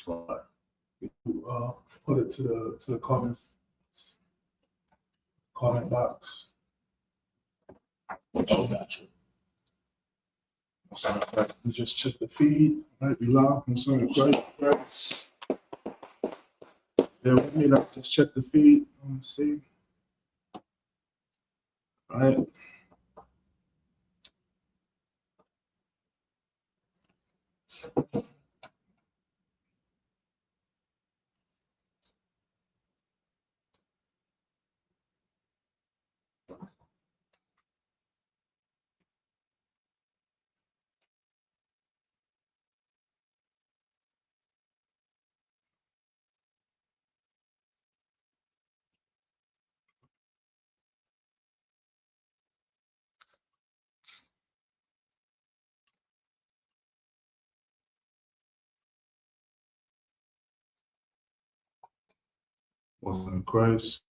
fine. Put it to the comment box. Oh, gotcha. We just check the feed. Might be live concerning Christ. Yeah, with me, just check the feed. Let's see. All right. Was in Christ.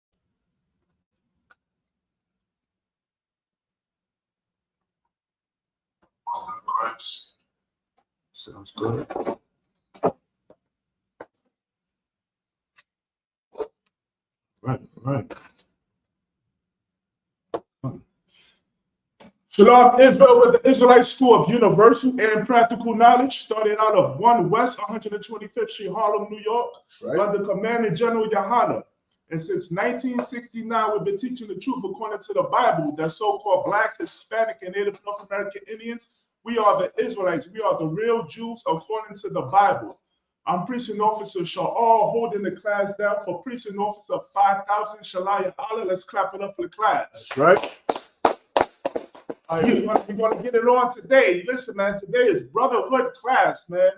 Christ. Sounds good. Right. Shalom Israel with the Israelite School of Universal and Practical Knowledge, started out of 1 West 125th Street, Harlem, New York, under Commandant General Yohana. And since 1969, we've been teaching the truth according to the Bible, that so-called Black, Hispanic, and Native North American Indians. We are the Israelites. We are the real Jews according to the Bible. I'm Preaching Officer Sha'al, holding the class down for Preaching Officer 5000, Shalaya Allah. Let's clap it up for the class. That's right. All right, we're going to get it on today. Listen, man, today is Brotherhood class, man.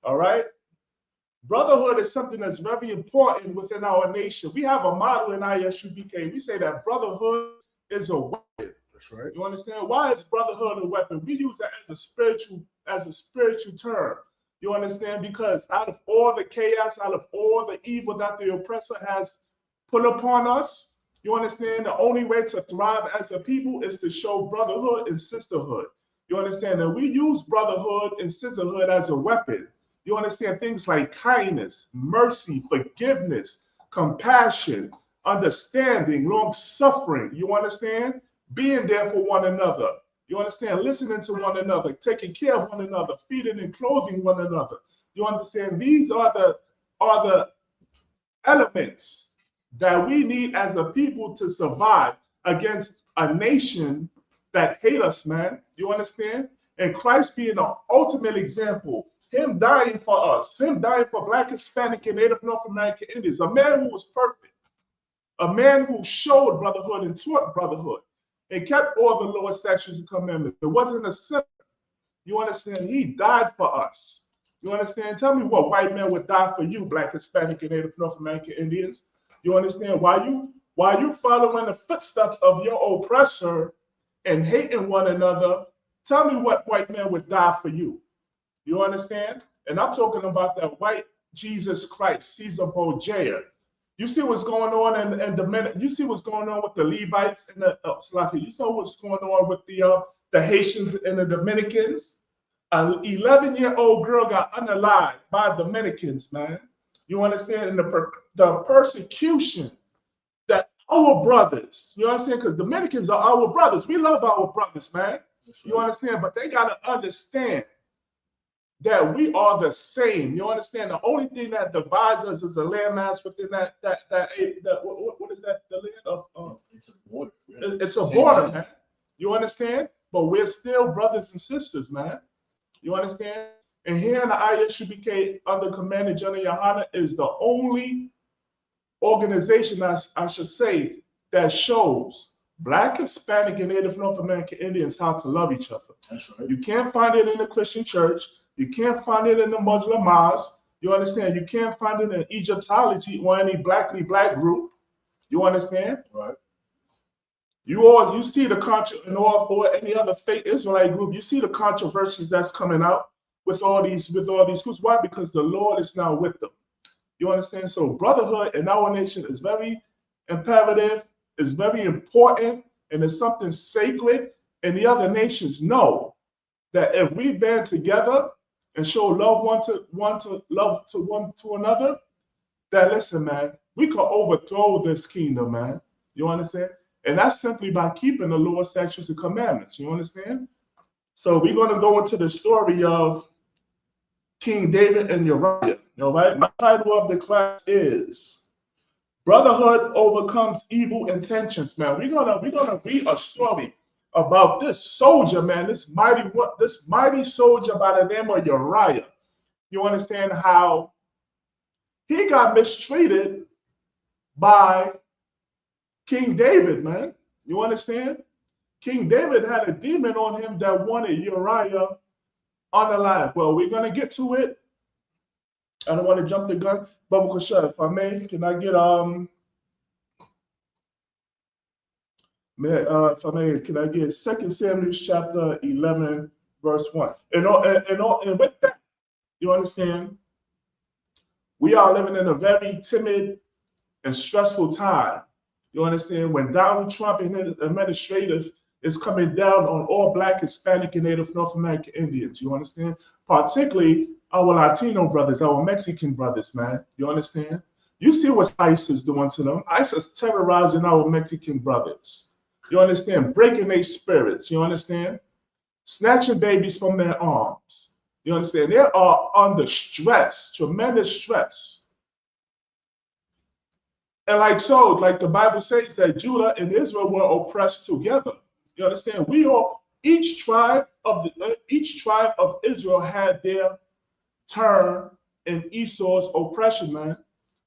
All right? Brotherhood is something that's very important within our nation. We have a motto in ISUBK. We say that brotherhood is a weapon. That's right. You understand? Why is brotherhood a weapon? We use that as a spiritual term. You understand? Because out of all the chaos, out of all the evil that the oppressor has put upon us, you understand? The only way to thrive as a people is to show brotherhood and sisterhood. You understand? And we use brotherhood and sisterhood as a weapon. You understand? Things like kindness, mercy, forgiveness, compassion, understanding, long-suffering. You understand? Being there for one another. You understand? Listening to one another, taking care of one another, feeding and clothing one another. You understand? These are the elements that we need as a people to survive against a nation that hate us, man. You understand? And Christ being the ultimate example, him dying for us, him dying for Black, Hispanic, and Native North American Indians, a man who was perfect, a man who showed brotherhood and taught brotherhood and kept all the Lord's statutes and commandments. It wasn't a sinner. You understand? He died for us. You understand? Tell me what white man would die for you, Black, Hispanic, and Native North American Indians. You understand? Why you following the footsteps of your oppressor and hating one another, tell me what white man would die for you. You understand? And I'm talking about that white Jesus Christ, Caesar Borgia. You see what's going on in the you see what's going on with the Levites and the you know what's going on with the Haitians and the Dominicans. An 11-year-old girl got unalived by Dominicans, man. You understand? And the persecution that our brothers, you understand? Because Dominicans are our brothers. We love our brothers, man. You understand? But they got to understand that we are the same. You understand? The only thing that divides us is a landmass within that what is that? The land of it's a border. It's a border, man. You understand? But we're still brothers and sisters, man. You understand? And here in the ISUBK under Commander General Yohana is the only organization, I should say, that shows Black, Hispanic, and Native North American Indians how to love each other. That's right. You can't find it in the Christian church. You can't find it in the Muslim mosque. You understand? You can't find it in Egyptology or any black group. You understand? Right. You see the or any other fake Israelite group, you see the controversies that's coming out with all these groups. Why? Because the Lord is now with them. You understand? So brotherhood in our nation is very imperative, is very important, and it's something sacred. And the other nations know that if we band together, and show love one to another, that listen, man, we can overthrow this kingdom, man. You understand? And that's simply by keeping the law, statutes, and commandments. You understand? So we're going to go into the story of King David and Uriah. All right. My title of the class is Brotherhood Overcomes Evil Intentions. Man, we're gonna read a story about this soldier, man. This mighty soldier by the name of Uriah. You understand how he got mistreated by King David, man. You understand? King David had a demon on him that wanted Uriah unalive. Well, we're going to get to it. I don't want to jump the gun. Bubba Kasha, if I may, can I get if I may, can I get 2 Samuel chapter 11, verse 1? And with that, you understand, we are living in a very timid and stressful time. You understand? When Donald Trump and his administrative is coming down on all Black, Hispanic, and Native North American Indians. You understand? Particularly our Latino brothers, our Mexican brothers, man. You understand? You see what ICE is doing to them. ICE is terrorizing our Mexican brothers. You understand? Breaking their spirits. You understand? Snatching babies from their arms. You understand? They are under stress, tremendous stress. And like the Bible says that Judah and Israel were oppressed together. You understand? Each tribe of Israel had their turn in Esau's oppression, man.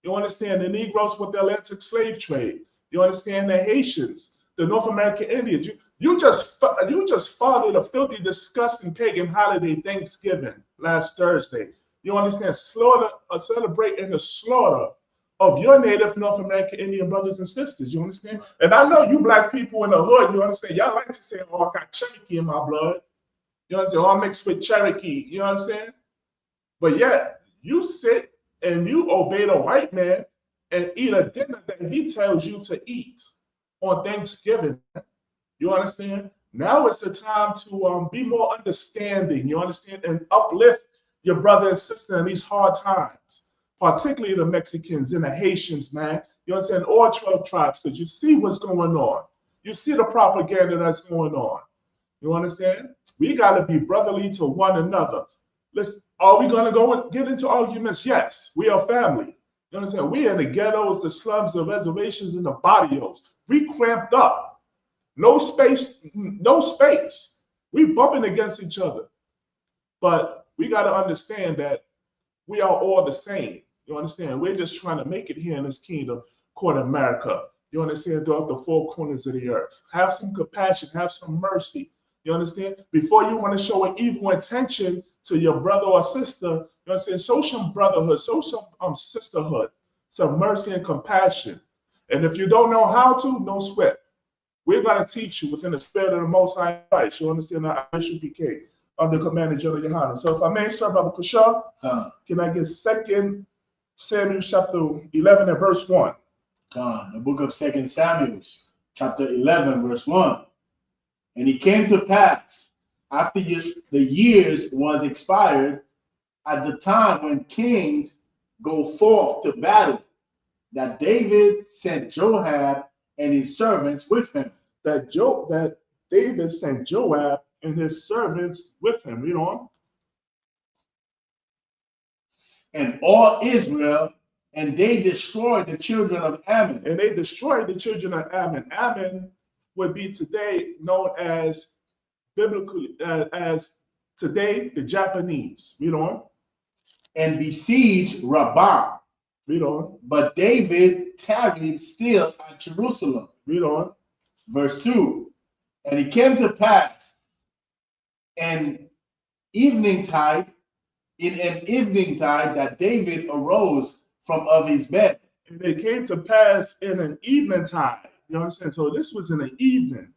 You understand? The Negroes with the Atlantic slave trade. You understand? The Haitians, the North American Indians. You just followed a filthy, disgusting pagan holiday, Thanksgiving, last Thursday. You understand? Celebrating the slaughter of your Native North American Indian brothers and sisters. You understand? And I know you Black people in the hood, you understand? Y'all like to say, oh, I got Cherokee in my blood. You understand? Oh, I'm mixed with Cherokee. You understand? But yet, you sit and you obey the white man and eat a dinner that he tells you to eat on Thanksgiving. You understand? Now it's the time to be more understanding, you understand, and uplift your brother and sister in these hard times, particularly the Mexicans and the Haitians, man. You understand? All 12 tribes, because you see what's going on. You see the propaganda that's going on. You understand? We got to be brotherly to one another. Listen, are we going to go and get into arguments? Yes, we are family. You understand? We in the ghettos, the slums, the reservations, and the barrios. We cramped up. No space, no space. We bumping against each other. But we got to understand that we are all the same. You understand? We're just trying to make it here in this kingdom called America. You understand? Throughout the four corners of the earth. Have some compassion, have some mercy. You understand? Before you want to show an evil intention to your brother or sister, you understand? Show some brotherhood, show some sisterhood, some mercy and compassion. And if you don't know how to, no sweat. We're going to teach you within the spirit of the Most High Christ. You understand? ISUPK under command of General Yohanan. So if I may, sir, Brother Kusha, can I get 2 Samuel chapter 11 and verse 1? The book of 2 Samuel chapter 11 verse 1. And it came to pass after the years was expired, at the time when kings go forth to battle, that David sent Joab and his servants with him. That David sent Joab and his servants with him. Read on. And all Israel, and they destroyed the children of Ammon. And they destroyed the children of Ammon. Ammon would be today known as biblically as today the Japanese. Read on. And besieged Rabbah. Read on. But David tarried still at Jerusalem. Read on. Verse 2. And it came to pass in an evening tide that David arose from of his bed. And it came to pass in an evening tide. You understand? So this was in the evening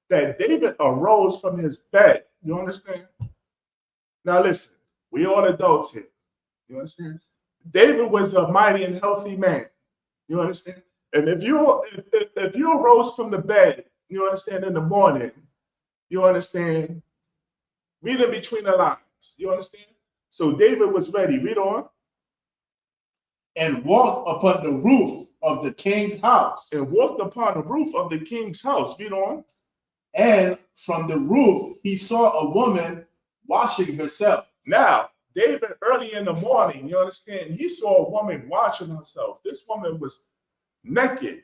that David arose from his bed. You understand? Now listen, we all adults here. You understand? David was a mighty and healthy man. You understand? And if you arose from the bed, you understand, in the morning, you understand, reading between the lines, you understand? So David was ready. Read on. And walked upon the roof of the king's house. And walked upon the roof of the king's house. Read on. And from the roof he saw a woman washing herself. Now, David, early in the morning, you understand, he saw a woman washing herself. This woman was naked,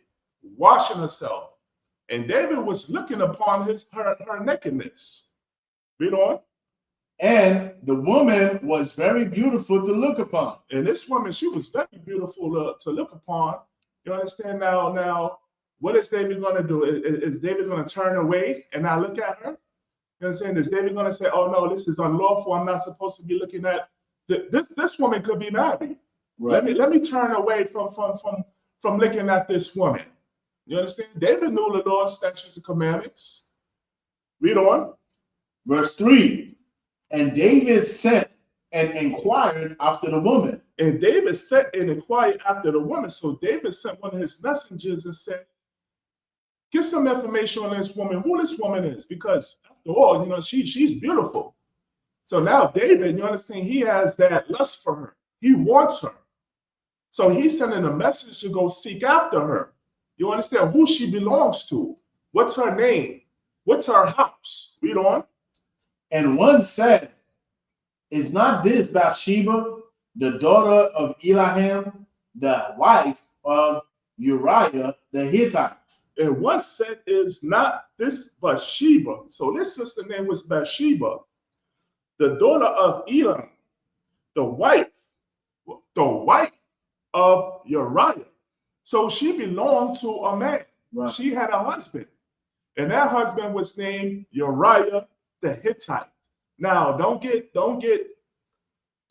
washing herself. And David was looking upon her nakedness. Read on. And the woman was very beautiful to look upon. And this woman, she was very beautiful to look upon. You understand now, what is David going to do? Is David going to turn away and not look at her? You understand? Is David going to say, oh no, this is unlawful, I'm not supposed to be looking at this woman could be married. Right. Let me turn away from looking at this woman. You understand? David knew the Lord's statutes and commandments. Read on. Verse 3. And David sent and inquired after the woman. And David sent and inquired after the woman. So David sent one of his messengers and said, get some information on this woman, who this woman is, because after all, she's beautiful. So now David, you understand, he has that lust for her. He wants her. So he's sending a message to go seek after her. You understand who she belongs to? What's her name? What's her house? Read on. And one said, is not this Bathsheba, the daughter of Eliam, the wife of Uriah the Hittite? And one said, is not this Bathsheba? So this sister name was Bathsheba, the daughter of Eliam, the wife of Uriah. So she belonged to a man. Right. She had a husband, and that husband was named Uriah the Hittite. Now, don't get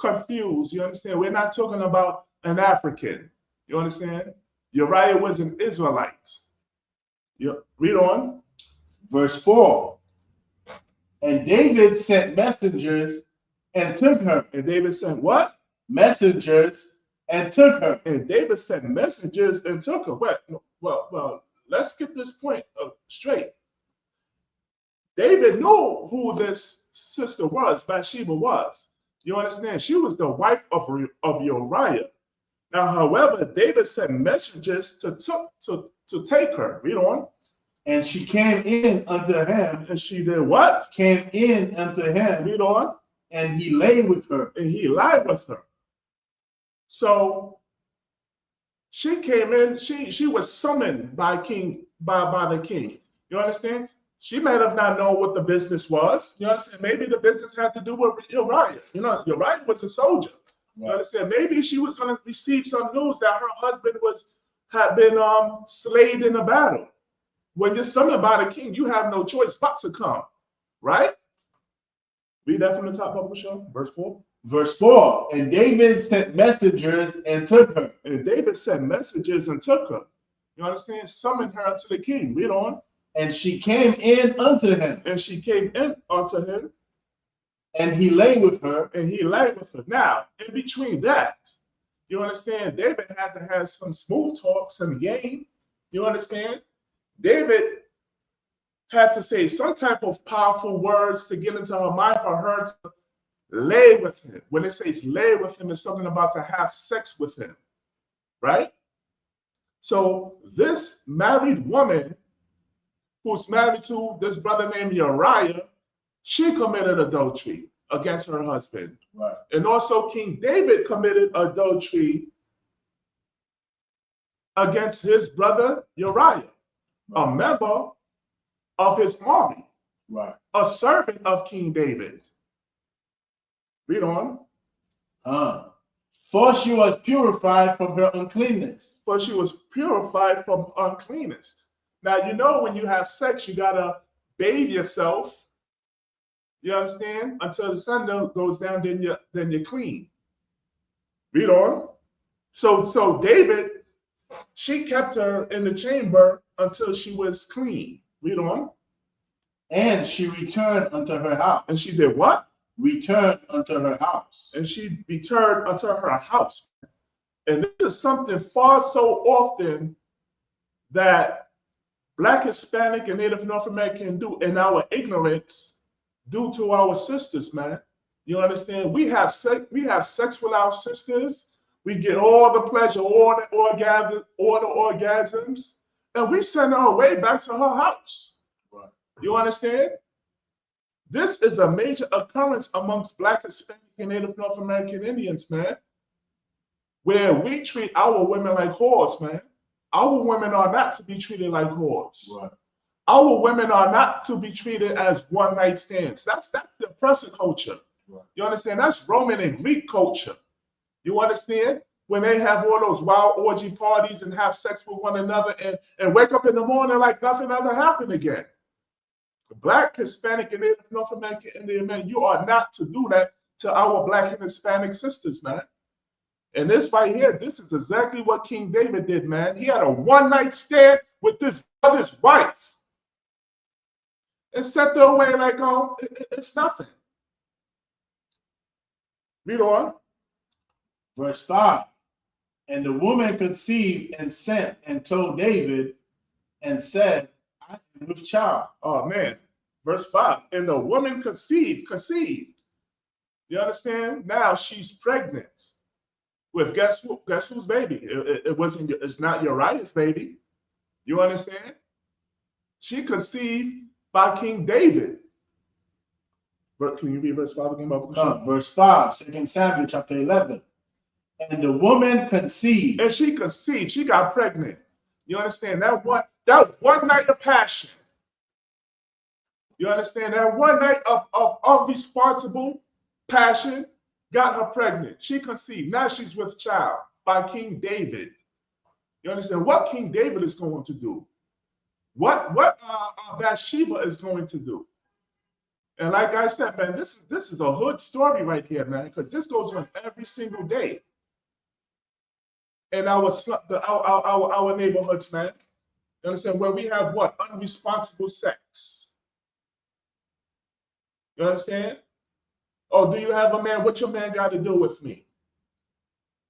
confused. You understand? We're not talking about an African. You understand? Uriah was an Israelite. Read on. Verse 4. And David sent messengers and took her. And David sent what? Messengers and took her. And David sent messengers and took her. Well, let's get this point straight. David knew who this sister was, Bathsheba was. You understand? She was the wife of Uriah. Now, however, David sent messengers to take her. Read on. And she came in unto him. And she did what? Came in unto him. Read on. And he lay with her. And he lied with her. So she came in, she was summoned by the king. You understand? She might have not known what the business was. You understand? Maybe the business had to do with Uriah. Uriah was a soldier. Right. You understand? Maybe she was going to receive some news that her husband had been slain in a battle. When you're summoned by the king, you have no choice but to come. Right? Read that from the top of the show, verse 4. Verse 4. And David sent messengers and took her. And David sent messengers and took her. You understand? Summoned her to the king. Read on. And she came in unto him. And she came in unto him. And he lay with her. And he lay with her. Now, in between that, you understand, David had to have some smooth talk, some game. You understand? David had to say some type of powerful words to get into her mind for her to lay with him. When it says lay with him, it's talking about to have sex with him. Right? So this married woman who's married to this brother named Uriah, she committed adultery against her husband. Right. And also King David committed adultery against his brother Uriah, a member of his army, right, a servant of King David. Read on. For she was purified from her uncleanness. For she was purified from uncleanness. Now, when you have sex, you got to bathe yourself. You understand? Until the sun goes down, then you're clean. Read on. So David, she kept her in the chamber until she was clean. Read on. And she returned unto her house. And she did what? Returned unto her house. And she returned unto her house. And this is something far so often that Black, Hispanic, and Native North American do in our ignorance due to our sisters, man. You understand? We have sex with our sisters. We get all the pleasure, all the orgasms, and we send her away back to her house. Right. You understand? This is a major occurrence amongst Black, Hispanic, and Native North American Indians, man, where we treat our women like whores, man. Our women are not to be treated like whores. Right. Our women are not to be treated as one-night stands. That's the oppressor culture. Right. You understand? That's Roman and Greek culture. You understand? When they have all those wild orgy parties and have sex with one another and wake up in the morning like nothing ever happened again. Black, Hispanic, and Native North American Indian men, you are not to do that to our Black and Hispanic sisters, man. And this right here, this is exactly what King David did, man. He had a one-night stand with this brother's wife and sent her away like, oh, it's nothing. Read on. Verse 5. And the woman conceived and sent and told David and said, I am with child. Oh, man. Verse 5. And the woman conceived. You understand? Now she's pregnant with guess whose baby? It's not Uriah's baby. You understand? She conceived by King David. But can you read verse 5 again? Verse 5, 2 Samuel chapter 11. And the woman conceived. And she conceived. She got pregnant. You understand? That one night of passion. You understand? That one night of irresponsible passion got her pregnant. She conceived. Now she's with child by King David. You understand? What King David is going to do? What Bathsheba is going to do? And like I said, man, this is a hood story right here, man, because this goes on every single day in our neighborhoods, man. You understand? Where we have what? Unresponsible sex. You understand? Oh, do you have a man? What your man got to do with me?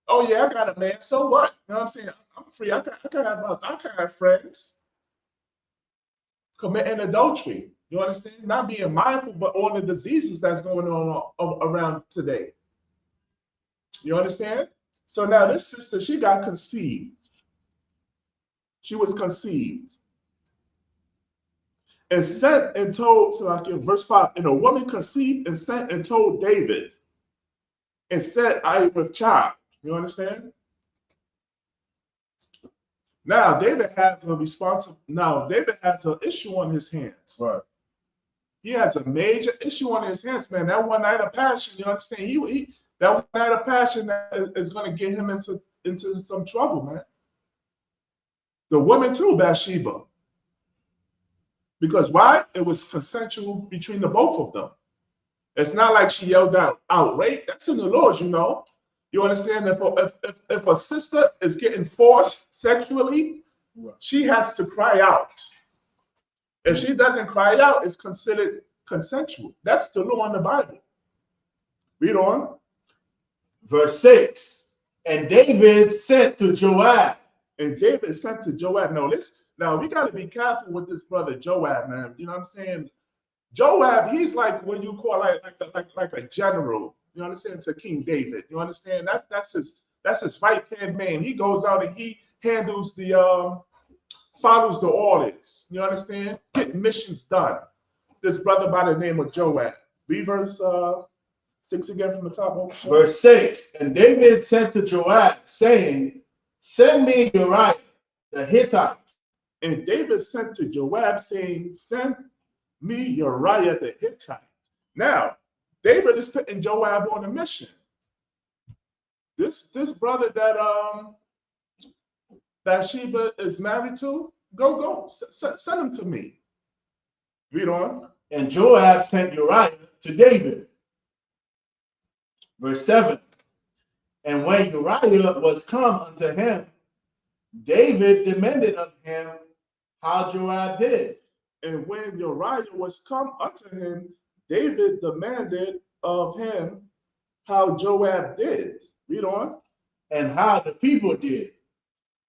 Oh yeah, I got a man. So what? You know what I'm saying? I'm free. I can have friends. Committing adultery. You understand? Not being mindful, but all the diseases that's going on around today. You understand? So now this sister, she got conceived. She was conceived. And sent and told, so like in verse 5, and a woman conceived and sent and told David and said, I am with child. You understand? Now David has an issue on his hands. Right. He has a major issue on his hands, man. That one night of passion, you understand? That one night of passion is going to get him into some trouble, man. The woman too, Bathsheba. Because why? It was consensual between the both of them. It's not like she yelled out rape. That's in the laws, you know. You understand? If a sister is getting forced sexually, right, she has to cry out. If she doesn't cry out, it's considered consensual. That's the law in the Bible. Read on. Verse 6. And David sent to Joab. And David sent to Joab. Now we got to be careful with this brother Joab, man. You know what I'm saying? Joab, he's like what you call like a general. You understand? To King David. You understand? That's his right hand man. He goes out and he handles follows the orders. You understand? Get missions done. This brother by the name of Joab. Read verse 6 again from the top. Verse 6. And David sent to Joab, saying, send me Uriah the Hittite. And David sent to Joab, saying, send me Uriah the Hittite. Now, David is putting Joab on a mission. This brother that Bathsheba is married to, go, send him to me. Read on. And Joab sent Uriah to David. Verse 7. And when Uriah was come unto him, David demanded of him how Joab did. And when Uriah was come unto him, David demanded of him how Joab did. Read on. And how the people did.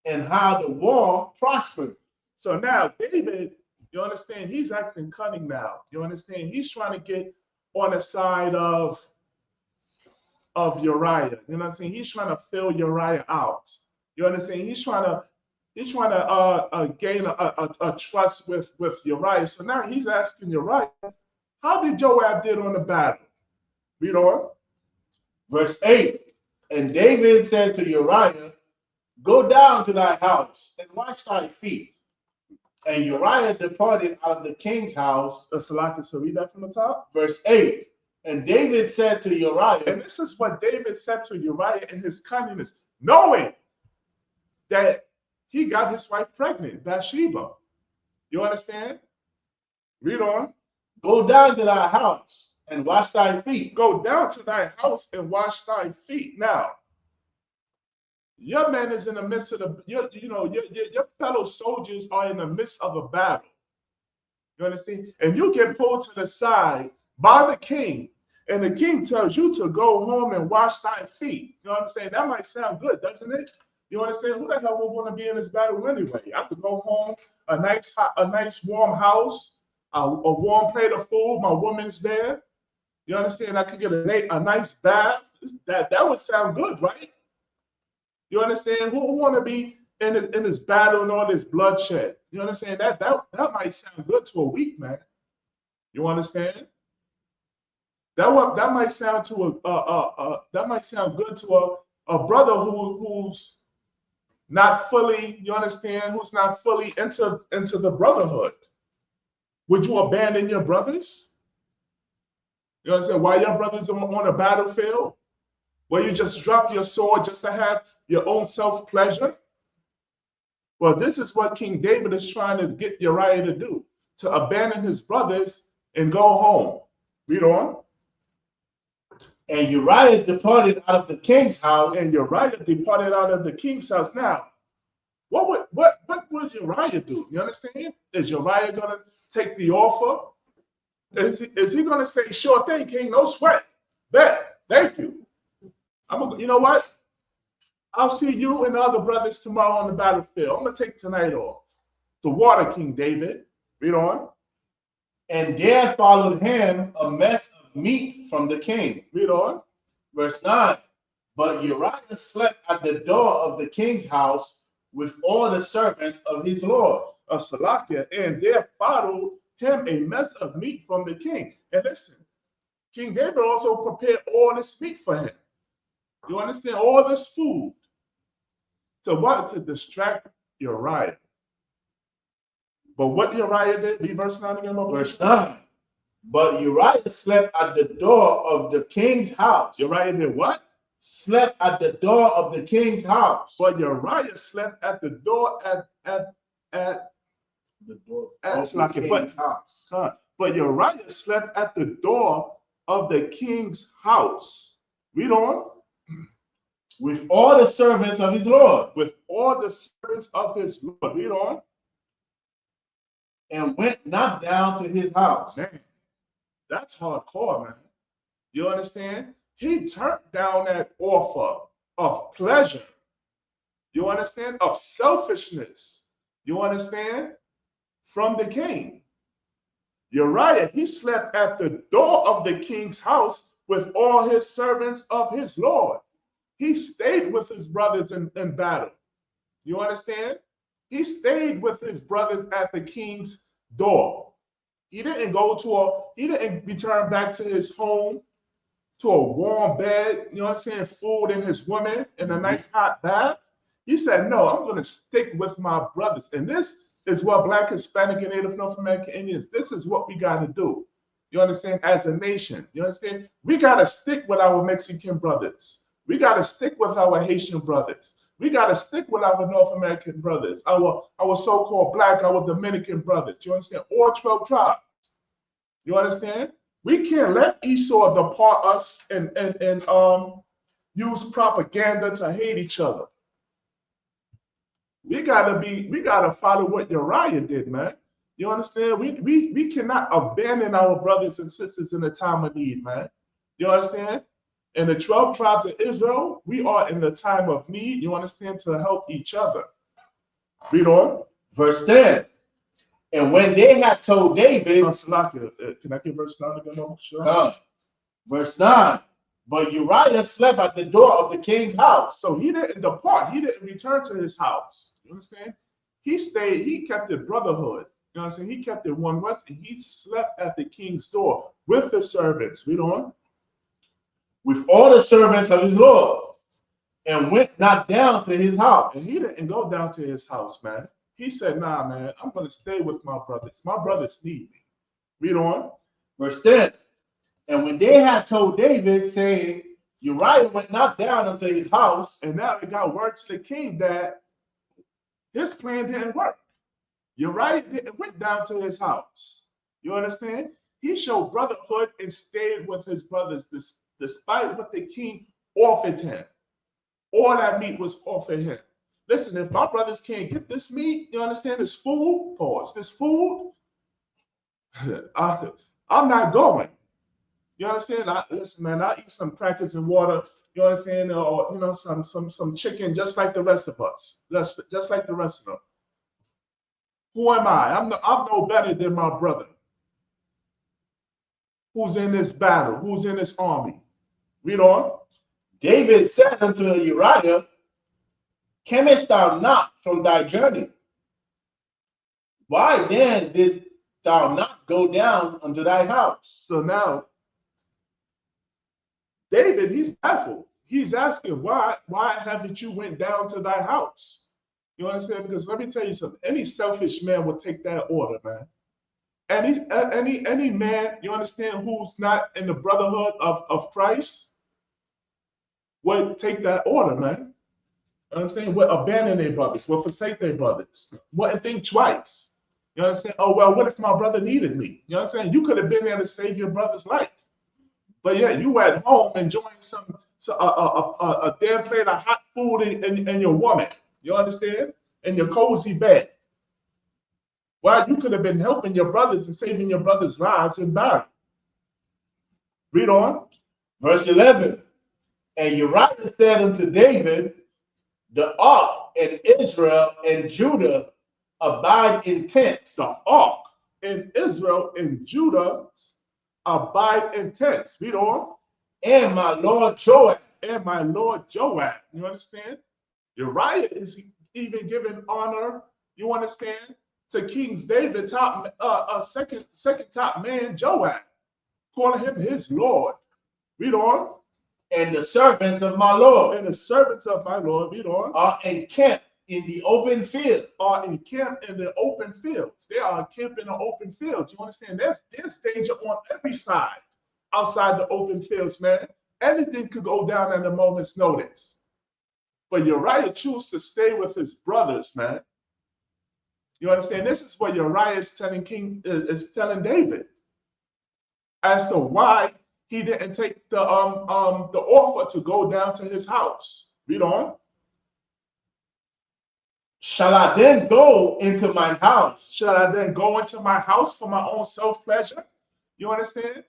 And how the war prospered. So now David, you understand, he's acting cunning now. You understand? He's trying to get on the side of of Uriah. You know what I'm saying? He's trying to fill Uriah out. You understand? He's trying to gain a trust with Uriah. So now he's asking Uriah, how did Joab did on the battle? Read on. Verse 8. And David said to Uriah, go down to thy house and wash thy feet. And Uriah departed out of the king's house. So read that from the top. Verse 8. And David said to Uriah, and this is what David said to Uriah in his cunningness, knowing that he got his wife pregnant, Bathsheba. You understand? Read on. Go down to thy house and wash thy feet. Go down to thy house and wash thy feet. Now, your man is in the midst of your fellow soldiers are in the midst of a battle. You understand? And you get pulled to the side by the king, and the king tells you to go home and wash thy feet. You know what I'm saying? That might sound good, doesn't it? You understand? Who the hell would want to be in this battle anyway? I could go home, a nice warm house, a warm plate of food, my woman's there. You understand? I could get a nice bath. That would sound good, right? You understand? Who want to be in this battle and all this bloodshed? You understand? That might sound good to a weak man. You understand? That might sound to that might sound good to a brother who's not fully, you understand, who's not fully into the brotherhood. Would you abandon your brothers? You understand? Why your brothers are on a battlefield? Where you just drop your sword just to have your own self-pleasure? Well, this is what King David is trying to get Uriah to do, to abandon his brothers and go home. Read on. And Uriah departed out of the king's house. And Uriah departed out of the king's house. Now, what would Uriah do? You understand? Is Uriah going to take the offer? Is he going to say, sure thing, king, no sweat. Bet, thank you. You know what? I'll see you and the other brothers tomorrow on the battlefield. I'm going to take tonight off. The water, King David. Read on. And there followed him a mess of meat from the king. Read on. Verse 9. But Uriah slept at the door of the king's house with all the servants of his lord. Salakia. And there followed him a mess of meat from the king. And listen, King David also prepared all this meat for him. You understand? All this food. To what? To distract Uriah. But what Uriah did, read verse 9 again. Verse 9. But Uriah slept at the door of the king's house. Uriah did what? Slept at the door of the king's house. But Uriah slept at the door at the door of the king's house. But Uriah slept at the door of the king's house. Read on. With all the servants of his lord. With all the servants of his lord. Read on. And went not down to his house. Man, that's hardcore, man. You understand? He turned down that offer of pleasure. You understand? Of selfishness. You understand? From the king. Uriah, he slept at the door of the king's house with all his servants of his lord. He stayed with his brothers in battle. You understand? He stayed with his brothers at the king's door. He didn't return back to his home, to a warm bed, you know what I'm saying, food and his woman in a nice hot bath. He said, no, I'm going to stick with my brothers. And this is what Black, Hispanic, and Native North American Indians, this is what we got to do. You understand? As a nation, you understand? We got to stick with our Mexican brothers. We got to stick with our Haitian brothers. We got to stick with our North American brothers, our so-called Black, our Dominican brothers. You understand? All 12 tribes. You understand? We can't let Esau depart us and use propaganda to hate each other. We gotta follow what Uriah did, man. You understand? We cannot abandon our brothers and sisters in a time of need, man. You understand? In the 12 tribes of Israel, we are in the time of need, you understand, to help each other. Read on. Verse 10. And when they had told David, can I get verse 9 again? Sure. Verse 9. But Uriah slept at the door of the king's house. So he didn't depart. He didn't return to his house. You understand? He stayed. He kept the brotherhood. You know what I'm saying? He kept it one west, and he slept at the king's door with the servants. Read on. With all the servants of his lord, and went not down to his house. And he didn't go down to his house, man. He said, nah, man, I'm going to stay with my brothers. My brothers need me. Read on. Verse 10. And when they had told David, saying, Uriah went not down unto his house. And now they got word to the king that his plan didn't work. Uriah went down to his house. You understand? He showed brotherhood and stayed with his brothers despite what the king offered him. All that meat was offered him. Listen, if my brothers can't get this meat, you understand, this food, pause, this food, I'm not going. You understand? Listen, man, I eat some crackers and water, you understand, or, you know, some chicken just like the rest of us, just like the rest of them. Who am I? I'm no better than my brother who's in this battle, who's in this army. Read on. David said unto Uriah, camest thou not from thy journey? Why then didst thou not go down unto thy house? So now, David, he's baffled. He's asking, why haven't you went down to thy house? You understand? Because let me tell you something. Any selfish man will take that order, man. Any man, you understand, who's not in the brotherhood of Christ, would take that order, man. You know what I'm saying? Would abandon their brothers, would forsake their brothers, wouldn't think twice. You understand? Oh, well, what if my brother needed me? You know what I'm saying? You could have been there to save your brother's life. But yeah, you were at home enjoying a damn plate of hot food and your woman. You understand? And your cozy bed. Well, you could have been helping your brothers and saving your brothers' lives in battle. Read on. Verse 11. And Uriah said unto David, the ark and Israel and Judah abide in tents. The ark and Israel and Judah abide in tents. Read on. And my Lord Joab. And my Lord Joab. You understand? Uriah is even giving honor, you understand, to King David, second top man, Joab, calling him his Lord. Read on. And the servants of my Lord. And the servants of my Lord, read on. Are encamped in the open field. Are encamped in the open fields. They are encamped in the open fields. You understand? There's danger on every side outside the open fields, man. Anything could go down at a moment's notice. But Uriah chose to stay with his brothers, man. You understand? This is what Uriah is telling David as to why he didn't take the offer to go down to his house. Read on. Shall I then go into my house? Shall I then go into my house for my own self-pleasure? You understand?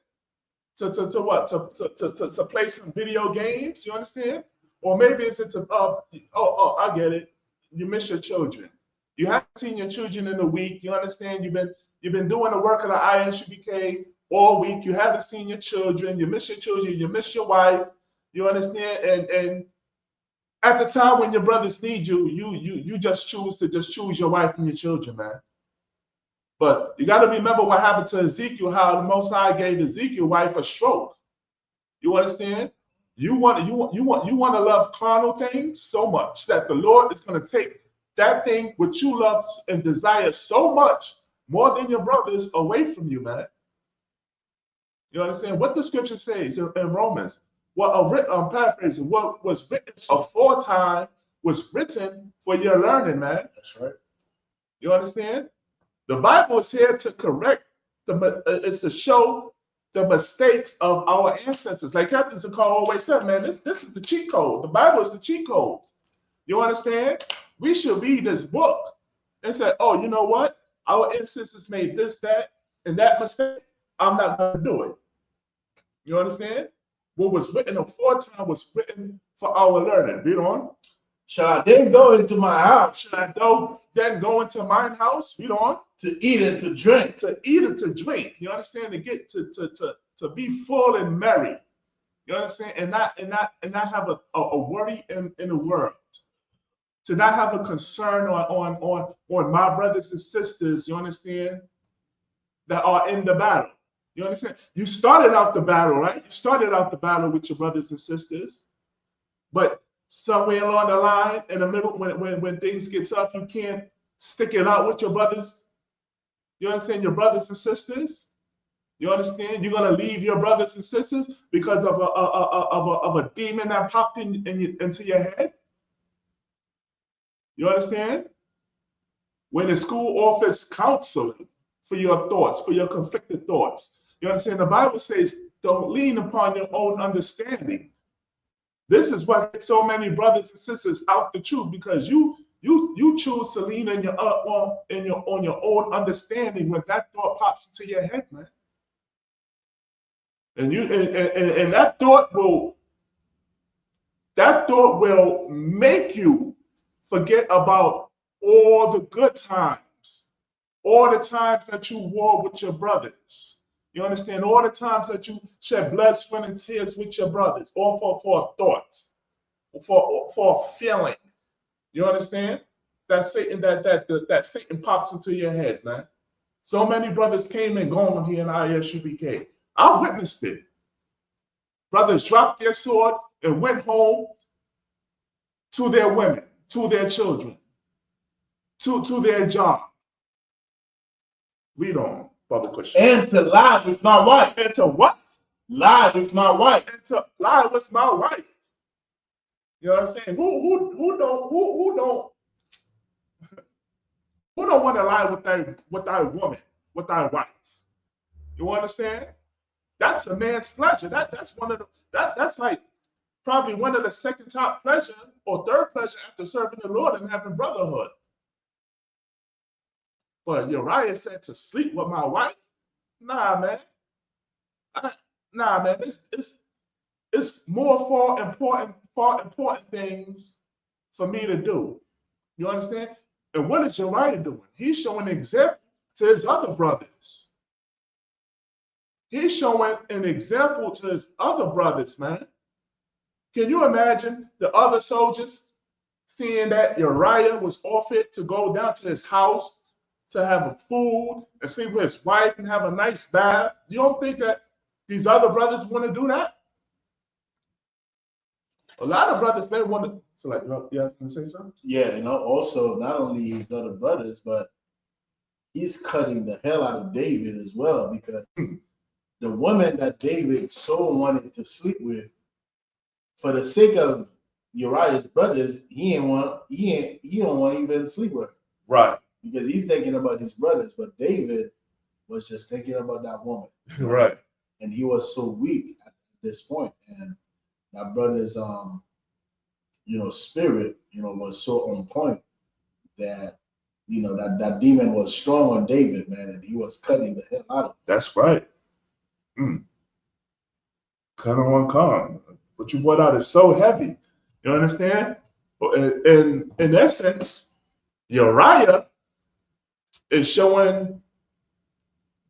To what? To play some video games, you understand? Or maybe it's I get it. You miss your children. You haven't seen your children in a week. You understand? You've been doing the work of the ISUPK all week. You haven't seen your children. You miss your children. You miss your wife. You understand? And at the time when your brothers need you, you just choose your wife and your children, man. But you got to remember what happened to Ezekiel, how the Most High gave Ezekiel's wife a stroke. You understand? You want to love carnal things so much that the Lord is going to take that thing which you love and desire so much more than your brothers away from you, man. You understand what the scripture says in Romans? I'm paraphrasing. What was written aforetime was written for your learning, man. That's right. You understand? The Bible is here to correct it's to show the mistakes of our ancestors. Like Captain Zakar always said, man, this is the cheat code. The Bible is the cheat code. You understand? We should read this book and say, oh, you know what? Our ancestors made this, that, and that mistake. I'm not going to do it. You understand? What was written aforetime was written for our learning. Read on. Shall I then go into my house? Shall I then go into mine house? Read on. To eat and to drink. To eat and to drink. You understand? To get to be full and merry. You understand? And not have a worry in the world. To not have a concern on my brothers and sisters, you understand, that are in the battle. You understand? You started out the battle, right? You started out the battle with your brothers and sisters, but somewhere along the line, in the middle, when things get tough, you can't stick it out with your brothers. You understand? Your brothers and sisters. You understand? You're gonna leave your brothers and sisters because of a demon that popped into your head. You understand? When the school offers counseling for your thoughts, for your conflicted thoughts. You understand? The Bible says, don't lean upon your own understanding. This is what gets so many brothers and sisters out the truth, because you choose to lean on your own understanding when that thought pops into your head, man. And that thought will make you forget about all the good times, all the times that you war with your brothers. You understand? All the times that you shed blood, sweat, and tears with your brothers, all for a thought, for a feeling. You understand? That Satan pops into your head, man. So many brothers came and gone here in ISUPK. I witnessed it. Brothers dropped their sword and went home to their women, to their children, to their job. Read on, Brother Christian. And to lie with my wife. And to what? Lie with my wife. And to lie with my wife. You know what I'm saying? Who don't want to lie with thy woman, with thy wife? You understand? That's a man's pleasure. That's like probably one of the second top pleasure or third pleasure after serving the Lord and having brotherhood. But Uriah said to sleep with my wife? Nah, man. Nah, man. It's far important things for me to do. You understand? And what is Uriah doing? He's showing an example to his other brothers. He's showing an example to his other brothers, man. Can you imagine the other soldiers seeing that Uriah was offered to go down to his house to have food and sleep with his wife and have a nice bath? You don't think that these other brothers want to do that? A lot of brothers, they want to. So, like, you have to say something? Yeah, also not only his other brothers, but he's cutting the hell out of David as well, because the woman that David so wanted to sleep with, for the sake of Uriah's brothers, he don't want to even sleep with her. Right. Because he's thinking about his brothers, but David was just thinking about that woman. Right. And he was so weak at this point. And that brother's spirit, was so on point that that demon was strong on David, man, and he was cutting the hell out of him. That's right. Cut on come. What you brought out is so heavy. You understand? In essence, Uriah is showing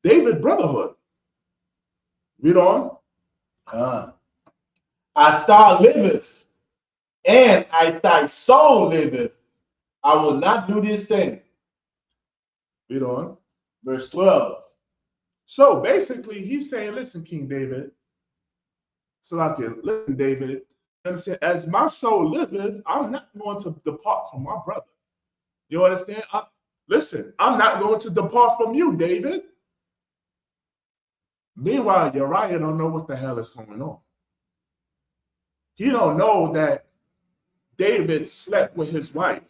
David brotherhood. Read on. As thou livest, and as thy soul liveth, I will not do this thing. Read on. Verse 12. So basically, he's saying, listen, King David. Listen, David. You understand? As my soul liveth, I'm not going to depart from my brother. You understand? Listen, I'm not going to depart from you, David. Meanwhile, Uriah don't know what the hell is going on. He don't know that David slept with his wife.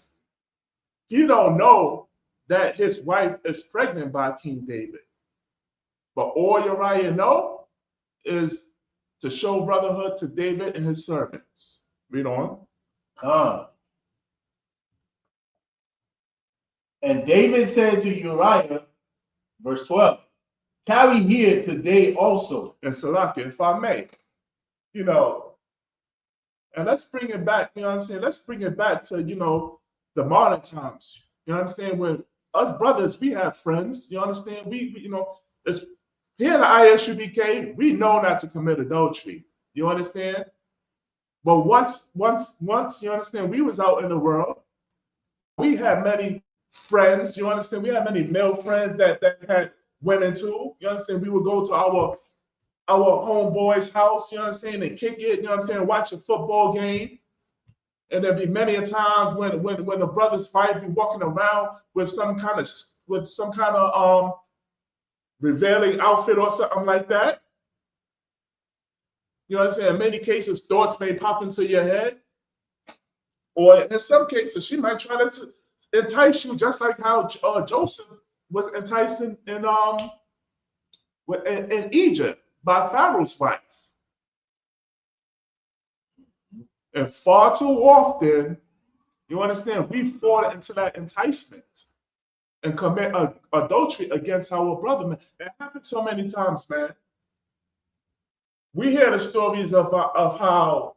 He don't know that his wife is pregnant by King David. But all Uriah know is to show brotherhood to David and his servants. Read on. And David said to Uriah, verse 12, tarry here today also. And Salakia, if I may, and let's bring it back, you know what I'm saying? Let's bring it back to, the modern times. You know what I'm saying? When us brothers, we have friends, you understand? We it's, here in the ISUPK, we know not to commit adultery. You understand? But once, you understand, we was out in the world. We had many friends. You understand? We had many male friends that had women too. You understand? We would go to our homeboy's house. You know what I'm saying? And kick it. You know what I'm saying? Watch a football game. And there'd be many a times when the brothers fight, be walking around with some kind of revealing outfit or something like that. You know what I'm saying? In many cases, thoughts may pop into your head. Or in some cases, she might try to entice you, just like how Joseph was enticed in Egypt by Pharaoh's wife. And far too often, you understand, we fall into that enticement and commit adultery against our brother, man. It happens so many times, man. We hear the stories of how,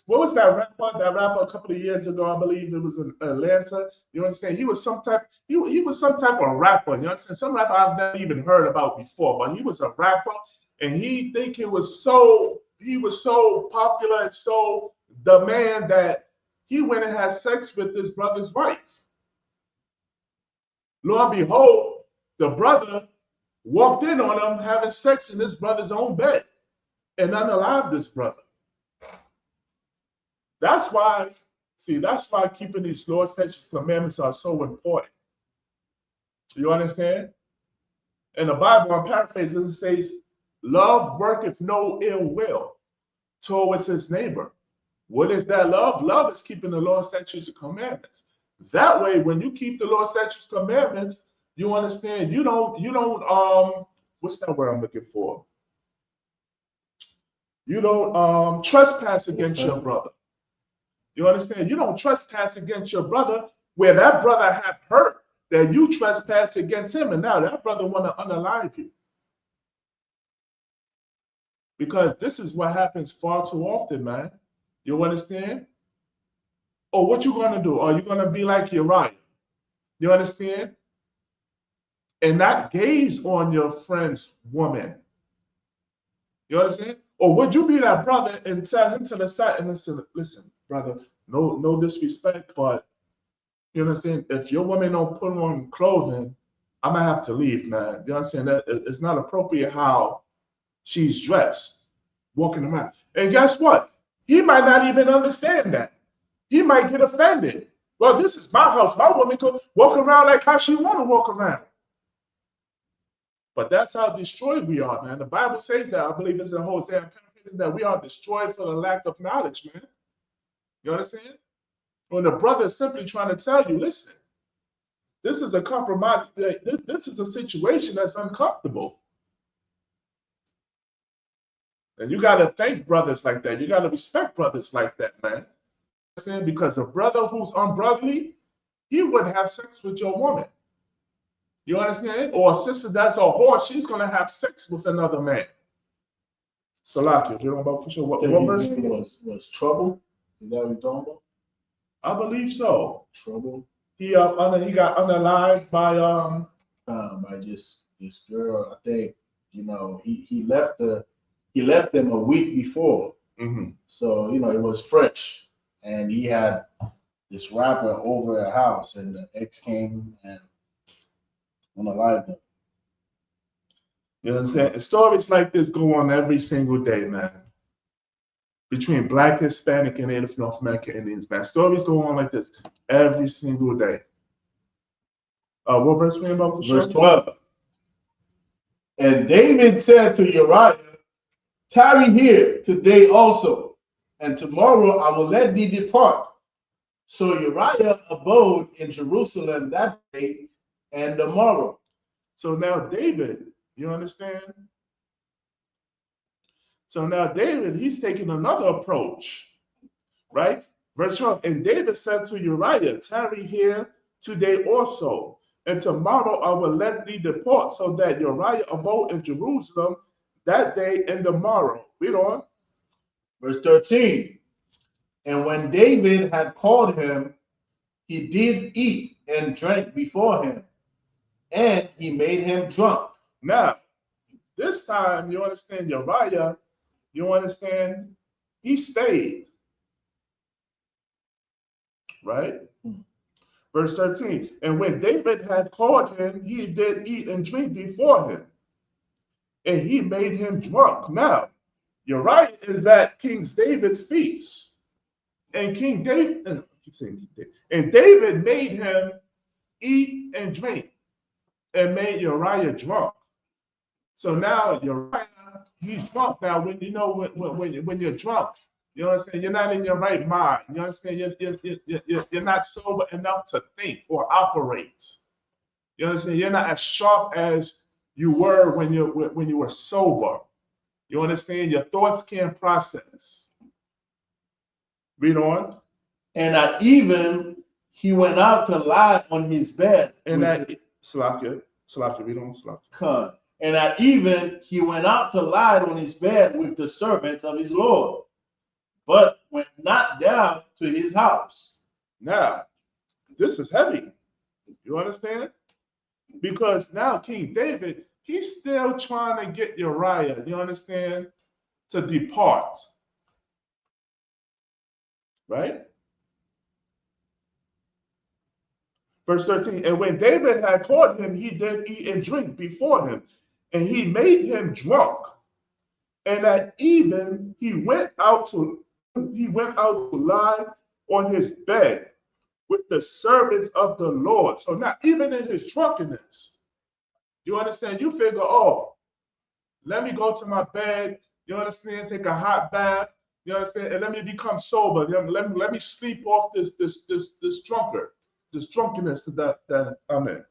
what was that rapper? That rapper a couple of years ago, I believe it was in Atlanta. You understand? He was some type of rapper. You understand? Some rapper I've never even heard about before, but he was a rapper, and he was so popular and so the man that he went and had sex with his brother's wife. Lo and behold, the brother walked in on him having sex in his brother's own bed and unalived this brother. That's why keeping these laws, statutes, commandments are so important. You understand? In the Bible, I'm paraphrasing, it says, love worketh no ill will towards his neighbor. What is that love? Love is keeping the law, statutes, and commandments. That way, when you keep the law, statutes, commandments, you understand you don't what's that word I'm looking for? You don't trespass against your brother. You understand? You don't trespass against your brother where that brother have hurt that you trespass against him, and now that brother want to unalive you. Because this is what happens far too often, man. You understand? Oh, what you gonna do? Are you gonna be like Uriah? You understand? And not gaze on your friend's woman. You understand? Or would you be that brother and tell him to the side and listen, brother, no disrespect, but you understand? If your woman don't put on clothing, I'm gonna have to leave, man. You understand? That it's not appropriate how she's dressed, walking around. And guess what? He might not even understand that. He might get offended. Well, this is my house. My woman could walk around like how she want to walk around. But that's how destroyed we are, man. The Bible says that. I believe it's in Hosea, that we are destroyed for the lack of knowledge, man. You understand? When the brother is simply trying to tell you, listen, this is a compromise. This is a situation that's uncomfortable. And you got to thank brothers like that. You got to respect brothers like that, man. Because a brother who's unbrotherly, he wouldn't have sex with your woman. You understand? Or a sister that's a whore, she's going to have sex with another man. Salaki, if you don't know for sure. What verse was trouble? Is that what you're talking about? I believe so. Trouble. He got unalived by this girl. I think he left them a week before. Mm-hmm. So it was fresh, and he had this rapper over at house, and the ex came and unalived them. You know what I'm saying? Stories like this go on every single day, man. Between Black, Hispanic, and Native North American Indians, man. Stories go on like this every single day. What verse we about to show? Verse 12. And David said to Uriah, tarry here today also, and tomorrow I will let thee depart. So Uriah abode in Jerusalem that day and the morrow. So now David, you understand? So now David, he's taking another approach, right? Verse 12, and David said to Uriah, tarry here today also, and tomorrow I will let thee depart, so that Uriah abode in Jerusalem that day and the morrow. Read on. Verse 13, and when David had called him, he did eat and drank before him, and he made him drunk. Now, this time, you understand, Uriah, You understand? He stayed, right? Verse 13, and when David had called him, he did eat and drink before him, and he made him drunk. Now, Uriah is at King David's feast, and King David, I keep saying King David, and David made him eat and drink, and made Uriah drunk. So now Uriah, he's drunk. Now, when you know when you're drunk, you understand you're not in your right mind. You understand you're not sober enough to think or operate. You understand you're not as sharp as you were when you were sober. You understand your thoughts can't process. Read on. And at even he went out to lie on his bed. And that Salakia, read on Salakia. And at even he went out to lie on his bed with the servants of his Lord, but went not down to his house. Now, this is heavy. You understand? Because now King David, he's still trying to get Uriah, you understand, to depart. Right? Verse 13, and when David had caught him, he did eat and drink before him, and he made him drunk. And at even he went out to lie on his bed with the servants of the Lord. So now, even in his drunkenness, you understand, you figure, oh, let me go to my bed, you understand, take a hot bath, you understand, and let me become sober. Let me sleep off this drunkenness that I'm in.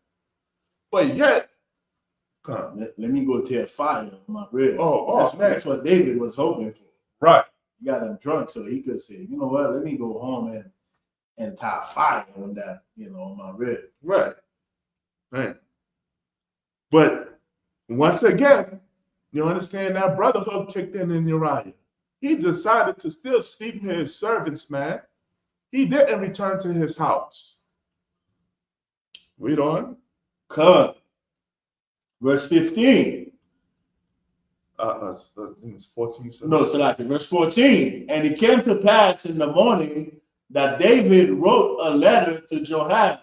But yet, let me go tear fire on my bread. Man. That's what David was hoping for. Right. He got him drunk so he could say, you know what, let me go home and tie fire on that, on my rib. Right. Right. But once again, you understand that brotherhood kicked in Uriah. He decided to still sleep with his servants, man. He didn't return to his house. Read on. Come. Verse 15. It's 14. No, so like verse 14. And it came to pass in the morning that David wrote a letter to Joab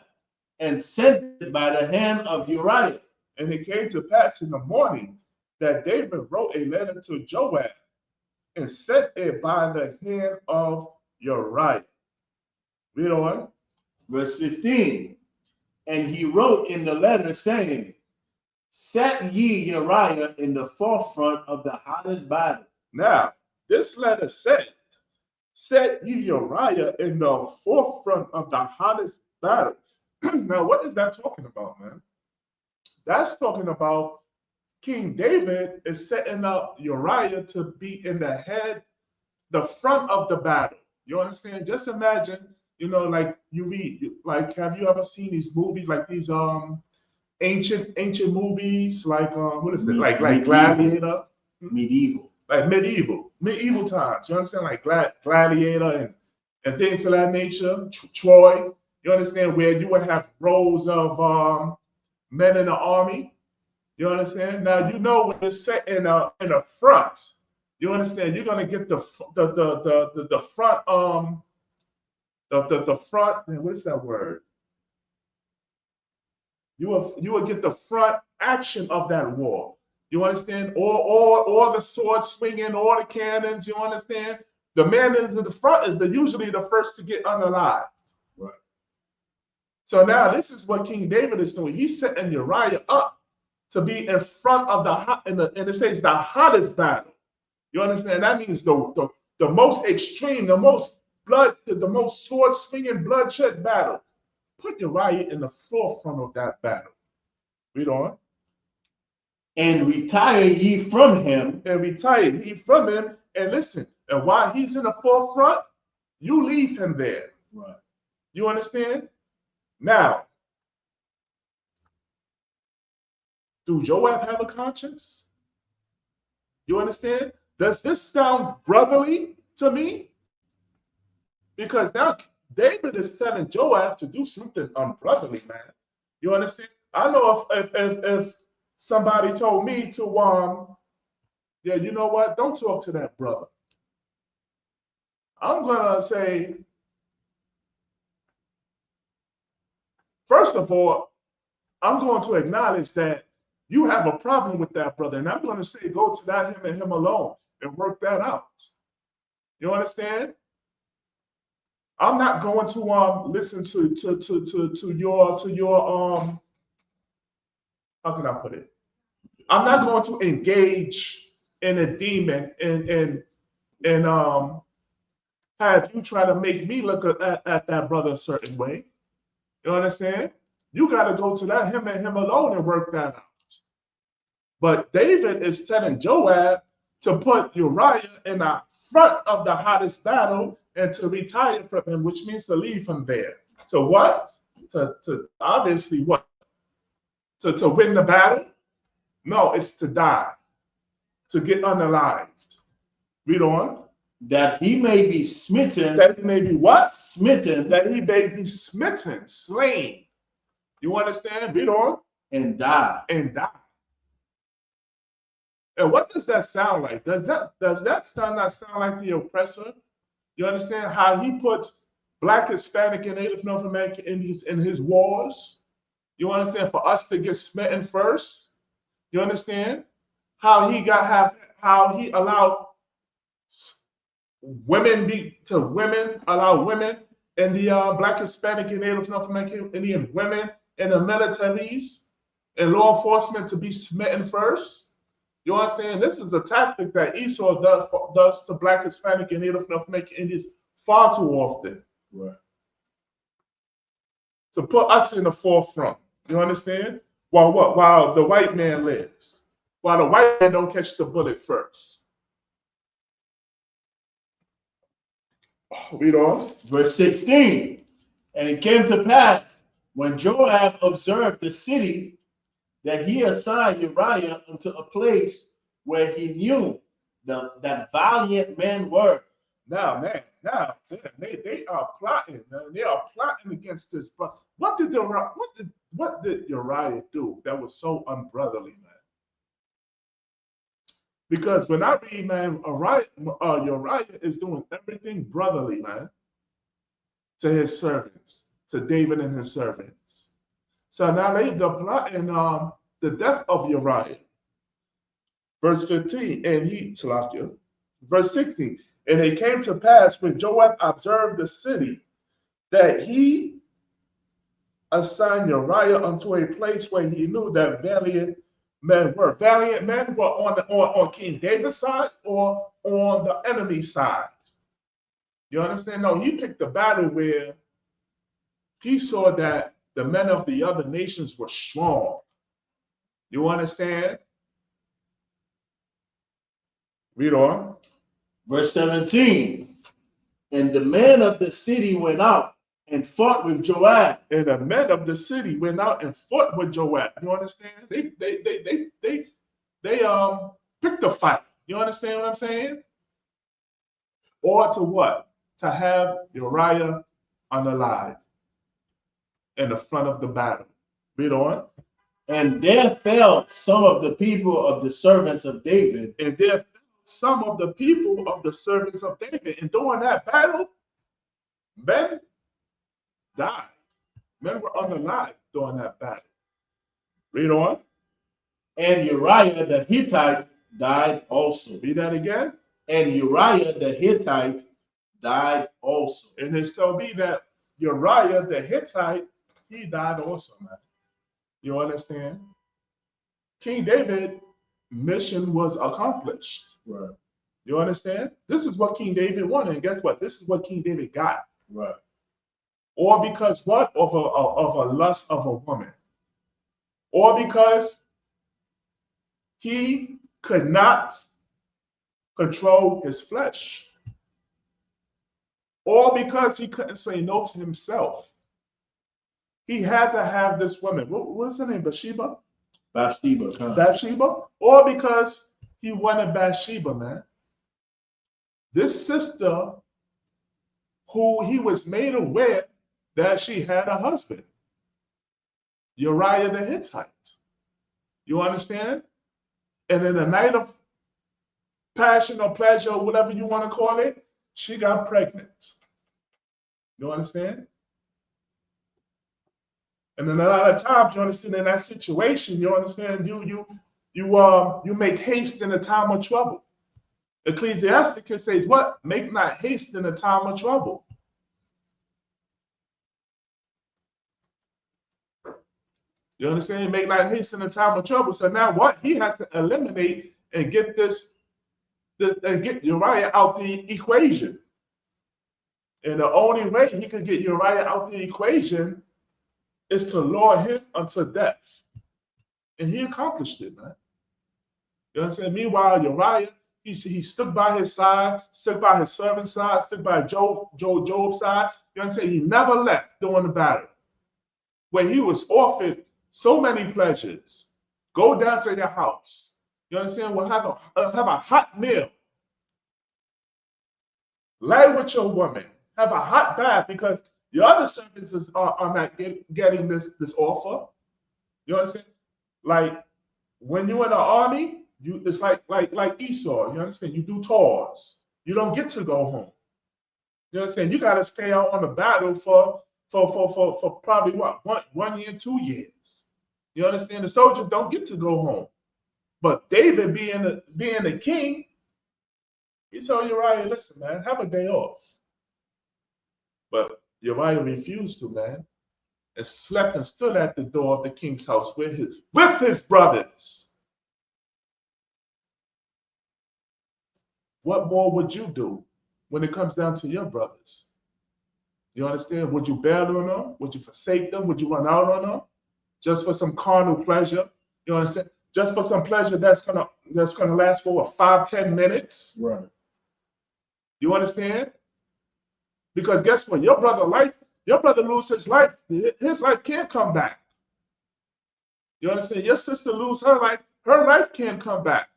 and sent it by the hand of Uriah. And it came to pass in the morning that David wrote a letter to Joab and sent it by the hand of Uriah. Read on. Verse 15. And he wrote in the letter saying, set ye Uriah in the forefront of the hottest battle. Now, this letter said, set ye Uriah in the forefront of the hottest battle. Now, what is that talking about, man? That's talking about King David is setting up Uriah to be in the front of the battle. You understand? Just imagine, like you read, like, have you ever seen these movies, like these ancient movies, like what is it, like Gladiator? Medieval. Like medieval times. You understand, like Gladiator and things of that nature. Troy. You understand, where you would have rows of men in the army. You understand? Now when you're set in a front. You understand? You're gonna get the front the front. What is that word? You will get the front action of that war. You understand? All the swords swinging, all the cannons. You understand? The man in the front is usually the first to get unalived. Right. So now this is what King David is doing. He's setting Uriah up to be in front of and it says the hottest battle. You understand? That means the most extreme, the most sword swinging, bloodshed battle. Put Uriah in the forefront of that battle. Read on. And retire ye from him. And retire ye from him. And listen, and while he's in the forefront, you leave him there. Right. You understand? Now, do Joab have a conscience? You understand? Does this sound brotherly to me? Because now David is telling Joab to do something unbrotherly, man. You understand? I know if somebody told me to yeah, you know what? Don't talk to that brother. I'm gonna say, first of all, I'm going to acknowledge that you have a problem with that brother, and I'm going to say, go to that him and him alone and work that out. You understand? I'm not going to listen to your how can I put it? I'm not going to engage in a demon and have you try to make me look at that brother a certain way. You understand? You got to go to that him and him alone and work that out. But David is telling Joab to put Uriah in the front of the hottest battle and to retire from him, which means to leave him there. To what? To obviously what? To win the battle? No, it's to die, to get unalived. Read on. That he may be smitten. That he may be what? Smitten. That he may be smitten, slain. You understand? Read on. And die. And die. And what does that sound like? Does that not sound like the oppressor? You understand how he puts Black, Hispanic, and Native North American Indians in his wars? You understand, for us to get smitten first? You understand how he allowed allow women and the Black, Hispanic, and Native North American Indian women in the militaries and law enforcement to be smitten first? You know what I'm saying? This is a tactic that Esau does to Black, Hispanic, and Native North American Indians far too often. Right. To put us in the forefront. You understand? While the white man lives. While the white man don't catch the bullet first. Read on. Verse 16. And it came to pass, when Joab observed the city, that he assigned Uriah unto a place where he knew that valiant men were. Now, man, they are plotting. They are plotting against this. But what did Uriah do that was so unbrotherly, man? Because when I read, man, Uriah is doing everything brotherly, man, to his servants, to David and his servants. So now they're plotting the death of Uriah. Verse 15, verse 16, and it came to pass when Joab observed the city that he assigned Uriah unto a place where he knew that valiant men were. Valiant men were on King David's side or on the enemy side. You understand? No, he picked a battle where he saw that the men of the other nations were strong. You understand? Read on. Verse 17. And the men of the city went out and fought with Joab. And the men of the city went out and fought with Joab. You understand? They picked a fight. You understand what I'm saying? Or to what? To have Uriah unalive in the front of the battle. Read on. And there fell some of the people of the servants of David. And there fell some of the people of the servants of David. And during that battle, men died. Men were unalive during that battle. Read on. And Uriah the Hittite died also. Read that again. And Uriah the Hittite died also. And it's told me that Uriah the Hittite, he died also, man. You understand? King David's mission was accomplished. Right. You understand? This is what King David wanted. And guess what? This is what King David got. Right. Or because what? Of a lust of a woman. Or because he could not control his flesh. Or because he couldn't say no to himself. He had to have this woman. What's her name? Bathsheba? Bathsheba. Huh? Bathsheba? Or because he wanted Bathsheba, man. This sister, who he was made aware that she had a husband, Uriah the Hittite. You understand? And in the night of passion or pleasure, or whatever you want to call it, she got pregnant. You understand? And then a lot of times, you understand, in that situation, you understand, you make haste in a time of trouble. Ecclesiasticus says, what? Make not haste in a time of trouble. You understand? Make not haste in a time of trouble. So now what? He has to eliminate and get get Uriah out the equation. And the only way he could get Uriah out the equation is to lure him unto death. And he accomplished it, man. You understand? Meanwhile, Uriah, he stood by his side, stood by his servant's side, stood by Job's side. You understand? He never left during the battle. Where he was offered so many pleasures. Go down to your house. You understand? We'll have a hot meal. Lay with your woman. Have a hot bath, because your other servants are not getting this offer. You understand? Like when you're in the army, it's like Esau. You understand? You do tours. You don't get to go home. You understand? You got to stay out on the battle for probably what, 1 year, 2 years. You understand? The soldiers don't get to go home. But David, being the king, he told Uriah, listen, man, have a day off. But Uriah refused to, man, and slept and stood at the door of the king's house with his brothers. What more would you do when it comes down to your brothers? You understand? Would you bail on them? Would you forsake them? Would you run out on them? Just for some carnal pleasure? You understand? Just for some pleasure that's gonna last for what, 5-10 minutes? Right. You understand? Because guess what? Your brother lose his life can't come back. You understand? Your sister lose her life can't come back.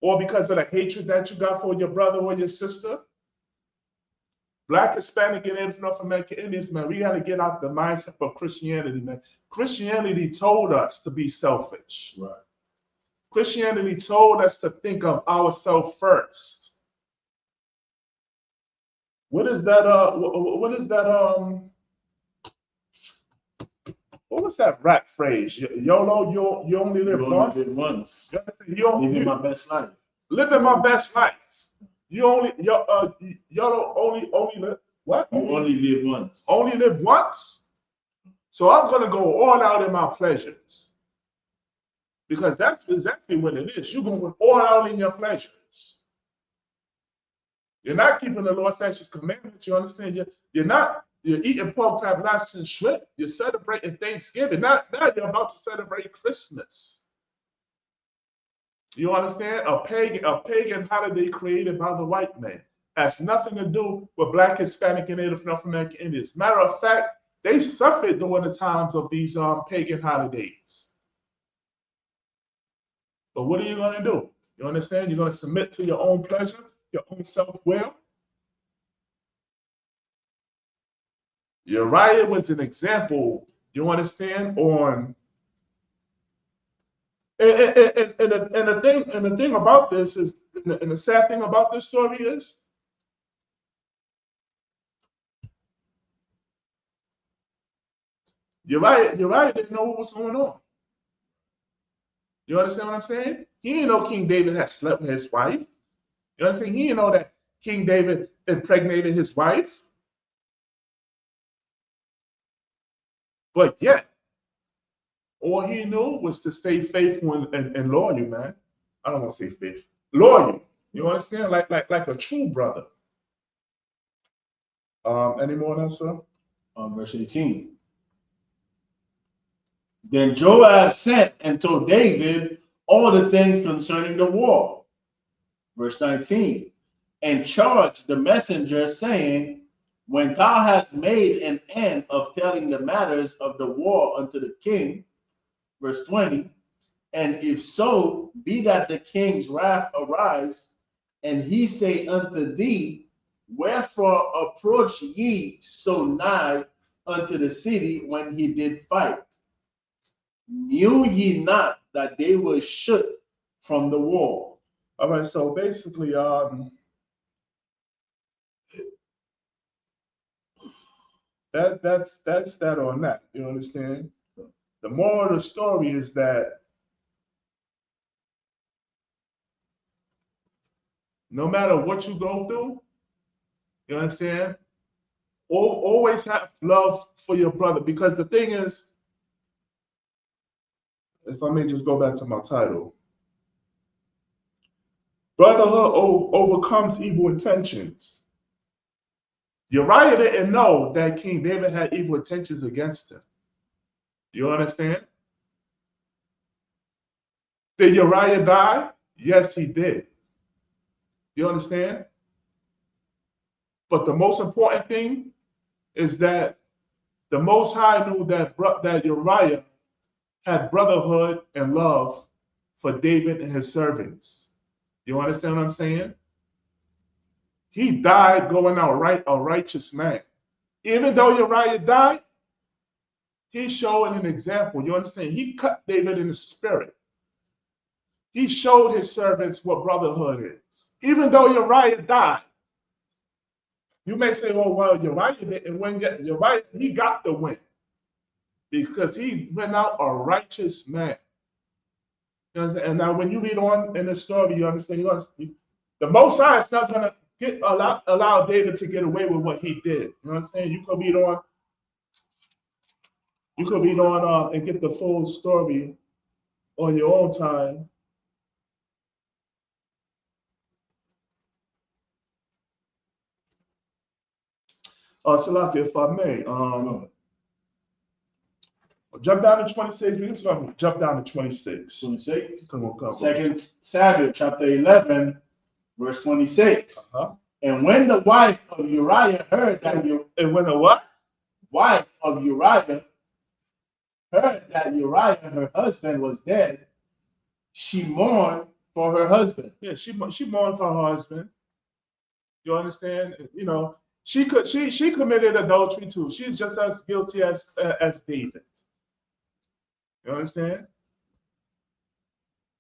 Or because of the hatred that you got for your brother or your sister. Black, Hispanic, and Native North American Indians, man, we got to get out the mindset of Christianity, man. Christianity told us to be selfish. Right. Christianity told us to think of ourselves first. What is that? What was that rap phrase? YOLO, you only live once. Living my best life. Living my best life. YOLO only live what? You only live once. Only live once. So I'm gonna go all out in my pleasures. Because that's exactly what it is. You're going all out in your pleasures. You're not keeping the Lord statutes commandments. You understand? You're eating pork chop, lobster, and shrimp. You're celebrating Thanksgiving. Now you're about to celebrate Christmas. You understand? A pagan holiday created by the white man has nothing to do with Black, Hispanic, and Native North American Indians. Matter of fact, they suffered during the times of these pagan holidays. But what are you going to do? You understand? You're going to submit to your own pleasure, your own self-will. Uriah was an example, you understand, on and the thing about this is, and the sad thing about this story is, Uriah didn't know what was going on. You understand what I'm saying? He didn't know King David had slept with his wife. You understand? He didn't know that King David impregnated his wife. But yet, all he knew was to stay faithful and loyal, man. I don't want to say faithful. Loyal. You understand? Like a true brother. Any more on that, sir? Verse 18. Then Joab sent and told David all the things concerning the war. Verse 19. And charged the messenger, saying, when thou hast made an end of telling the matters of the war unto the king, verse 20, and if so be that the king's wrath arise, and he say unto thee, wherefore approach ye so nigh unto the city when he did fight? Knew ye not that they were shut from the wall? All right, so basically, that's that on that. You understand? The moral of the story is that no matter what you go through, you understand? Always have love for your brother, because the thing is, if I may just go back to my title, brotherhood overcomes evil intentions. Uriah didn't know that King David had evil intentions against him. You understand? Did Uriah die? Yes, he did. You understand? But the most important thing is that the Most High knew that Uriah had brotherhood and love for David and his servants. You understand what I'm saying? He died going out a righteous man. Even though Uriah died, he showed an example. You understand? He cut David in the spirit. He showed his servants what brotherhood is. Even though Uriah died, you may say, "Oh, well, Uriah didn't win yet." Uriah, he got the win because he went out a righteous man. You understand? And now, when you read on in the story, you understand. The Most High is not going to allow David to get away with what he did. You understand? You could read on. You could read on and get the full story on your own time. Salaki, if I may, jump down to 26. We just going to jump down to 26. 26. Come on. 2 Samuel chapter 11, verse 26. Uh-huh. And when the wife of Uriah heard that and when the what? Wife of Uriah heard that Uriah, her husband, was dead, she mourned for her husband. Yeah, she mourned for her husband. You understand? You know, she committed adultery too. She's just as guilty as David. You understand?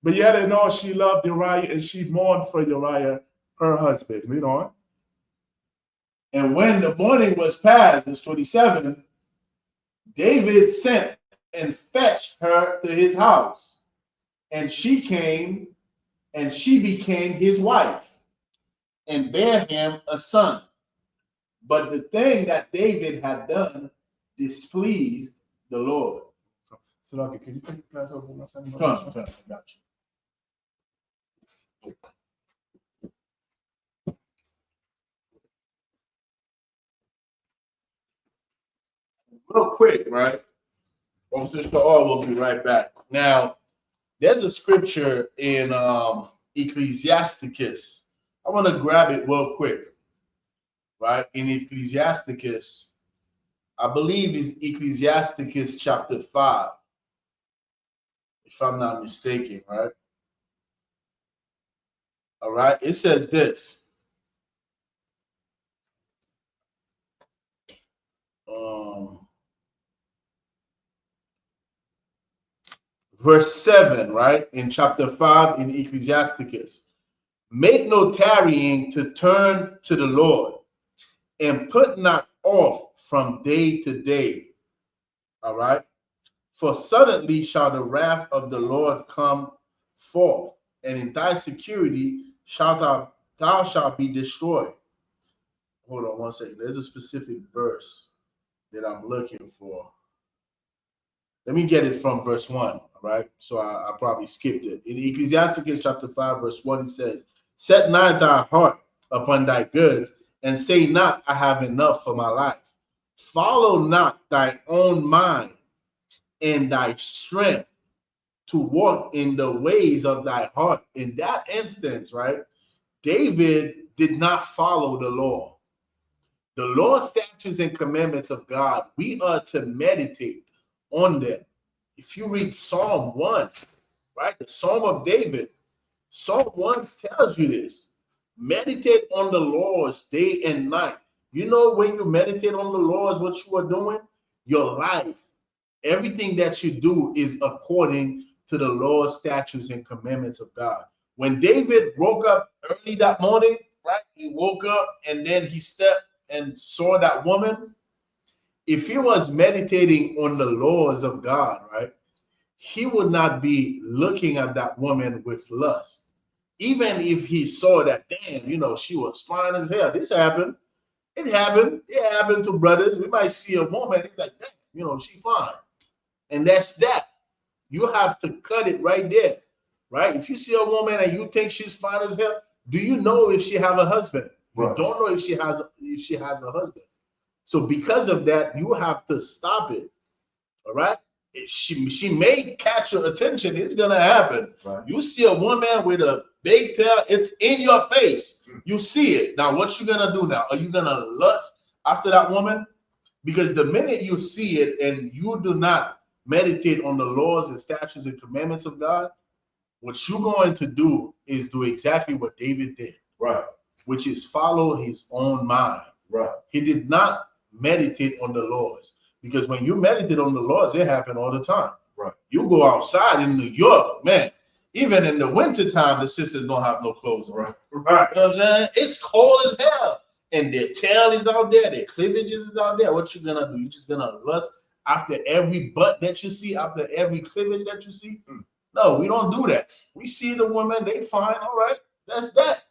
But yet and all, she loved Uriah and she mourned for Uriah, her husband. Read on. And when the morning was past, verse 27, David sent and fetched her to his house. And she came, and she became his wife, and bare him a son. But the thing that David had done displeased the Lord. So, okay, can you take the class over my son? Come, I got you. Real quick, right? Well, Sister R will be right back. Now, there's a scripture in Ecclesiasticus. I want to grab it real quick, right? In Ecclesiasticus, I believe it's Ecclesiasticus chapter 5, if I'm not mistaken, right? All right, it says this. Verse 7, right? In chapter 5 in Ecclesiasticus. Make no tarrying to turn to the Lord, and put not off from day to day. All right. For suddenly shall the wrath of the Lord come forth, and in thy security thou shalt be destroyed. Hold on one second. There's a specific verse that I'm looking for. Let me get it from verse 1. All right. So I probably skipped it. In Ecclesiasticus chapter 5, verse 1, it says, Set not thy heart upon thy goods, and say not, I have enough for my life. Follow not thy own mind and thy strength to walk in the ways of thy heart. In that instance, right, David did not follow the law. The law, statutes, and commandments of God, we are to meditate on them. If you read Psalm 1, right, the Psalm of David, Psalm 1 tells you this. Meditate on the laws day and night. You know, when you meditate on the laws, what you are doing, your life Everything that you do is according to the laws, statutes, and commandments of God. When David woke up early that morning, right? He woke up and then he stepped and saw that woman. If he was meditating on the laws of God, right, he would not be looking at that woman with lust. Even if he saw that, damn, she was fine as hell. This happened. It happened. It happened to brothers. We might see a woman. It's like, damn, she fine. And that's that. You have to cut it right there, right? If you see a woman and you think she's fine as hell, do you know if she have a husband? You don't know if she has a husband. So because of that, you have to stop it. All right. She may catch your attention. It's gonna happen. Right. You see a woman with a big tail, it's in your face. You see it. Now, what you gonna do now? Are you gonna lust after that woman? Because the minute you see it and you do not meditate on the laws and statutes and commandments of God, what you're going to do is do exactly what David did. Right. Which is follow his own mind. Right. He did not meditate on the laws. Because when you meditate on the laws, it happens all the time. Right. You go outside in New York, man, even in the wintertime, the sisters don't have no clothes on. Right. Right. You know what I'm saying? It's cold as hell. And their tail is out there, their cleavages is out there. What you gonna do? You're just gonna lust after every butt that you see, after every cleavage that you see? No, we don't do that. We see the woman, they fine, all right, that's that.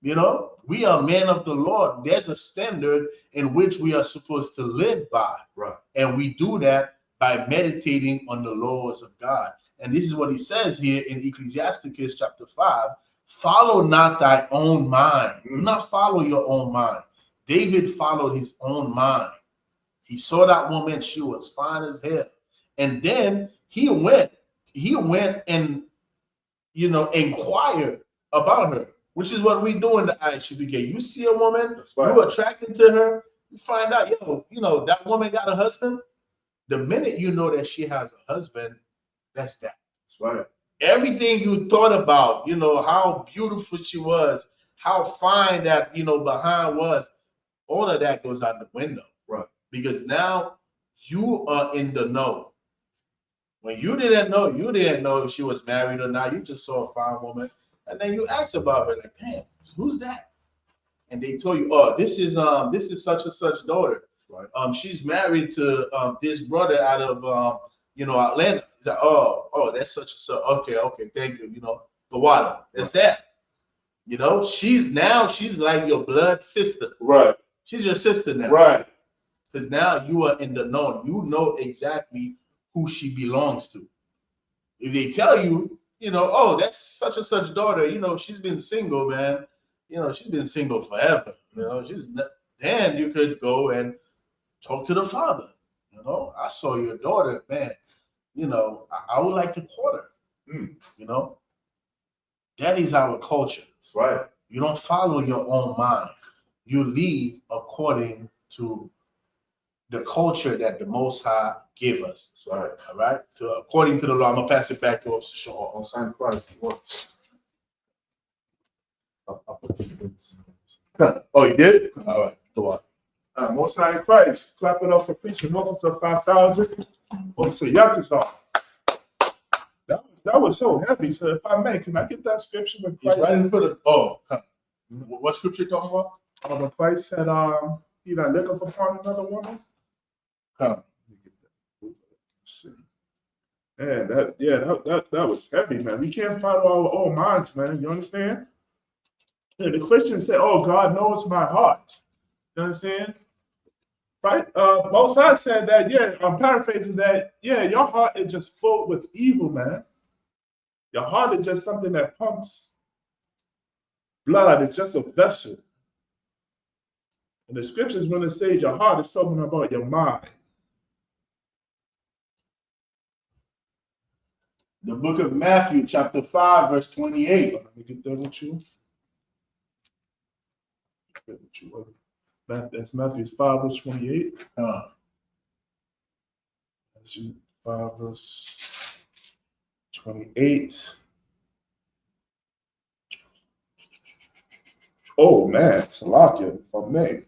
We are men of the Lord. There's a standard in which we are supposed to live by. Right. And we do that by meditating on the laws of God. And this is what he says here in Ecclesiasticus chapter 5. Follow not thy own mind. Do not follow your own mind. David followed his own mind. He saw that woman, she was fine as hell. And then he went and, inquired about her, which is what we do in the ISUPK. You see a woman, you're attracted to her, you find out, that woman got a husband. The minute you know that she has a husband, that's that. That's right. Everything you thought about, how beautiful she was, how fine that, behind was, all of that goes out the window. Right. Because now you are in the know. When you didn't know if she was married or not. You just saw a fine woman, and then you asked about her, like, damn, who's that? And they told you, oh, this is such and such daughter. Right. She's married to this brother out of Atlanta. He's like, oh, that's such and such. Okay, thank you. The water. That's that. She's like your blood sister. Right. She's your sister now. Right. Because now you are in the know. You know exactly who she belongs to. If they tell you, oh, that's such and such daughter, she's been single, man. She's been single forever. Then you could go and talk to the father. I saw your daughter, man. I would like to court her. That is our culture. That's right. You don't follow your own mind. You live according to the culture that the Most High give us. That's right. All right. So according to the law, I'm gonna pass it back to Officer Shaw. On sign Christ. Oh, you did? All right. Go on. Most High Christ. Clap it up for preaching Officer 5,000. Officer Yakisar. That was so heavy. So if I may, can I get that scripture? When Christ, right in front of. What scripture you talking about? When Christ said, "He that looketh upon another woman." Let's see. Man, that was heavy, man. We can't follow our own minds, man. You understand? And the Christians say, "Oh, God knows my heart." You understand? Right? Most High said that. Yeah, I'm paraphrasing that. Yeah, your heart is just full with evil, man. Your heart is just something that pumps blood. It's just a vessel. And the scriptures, when it says your heart, is talking about your mind. The book of Matthew, chapter 5, verse 28. Let me get that with you. That's Matthew 5, verse 28. Matthew 5, verse 28. Oh, man, Salakia, if I may.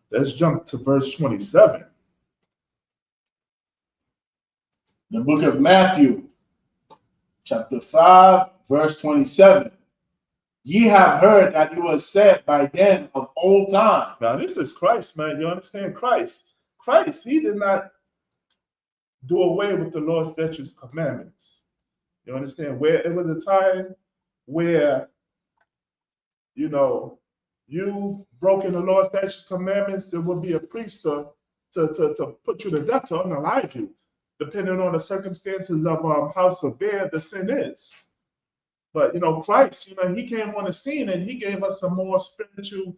Let's jump to verse 27. The book of Matthew, chapter 5, verse 27. Ye have heard that it was said by them of old time. Now, this is Christ, man. You understand? Christ, he did not do away with the law, statutes, commandments. You understand? Where it was a time where, you know, you've broken the law, statutes, commandments, there will be a priest to put you to death, to unalive you, depending on the circumstances of how severe the sin is. But, you know, Christ, you know, he came on the scene and he gave us a more spiritual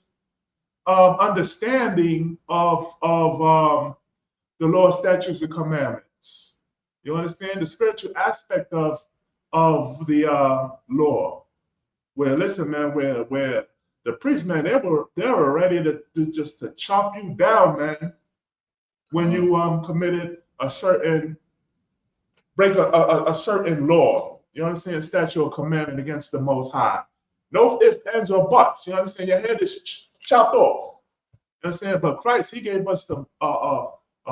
understanding of the law, statutes, and commandments. You understand the spiritual aspect of the law. Where, listen, man, where the priests, man, they were ready to just to chop you down, man, when you committed a certain break a certain law. You understand? Statute or commandment against the Most High. No ifs, ands, or buts. You understand? Your head is chopped off. You understand? But Christ, he gave us a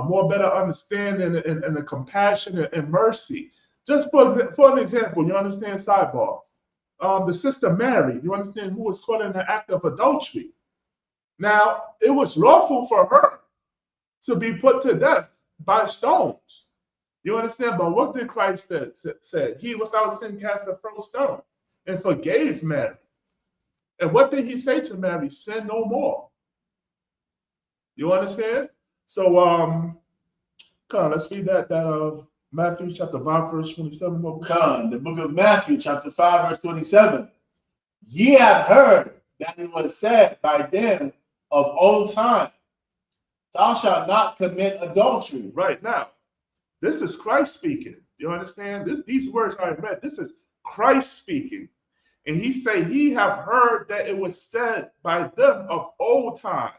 more better understanding and the compassion and mercy. Just for an example, you understand? Sidebar. The sister Mary, you understand, who was caught in the act of adultery. Now, it was lawful for her to be put to death by stones. You understand? But what did Christ say? He without sin cast the first stone and forgave Mary. And what did he say to Mary? Sin no more. You understand? So come on, let's read that Matthew chapter 5, verse 27. Come, the book of Matthew, chapter 5, verse 27. Ye have heard that it was said by them of old time, thou shalt not commit adultery. Right now, this is Christ speaking. You understand? These words I read, this is Christ speaking. And he say, ye have heard that it was said by them of old time,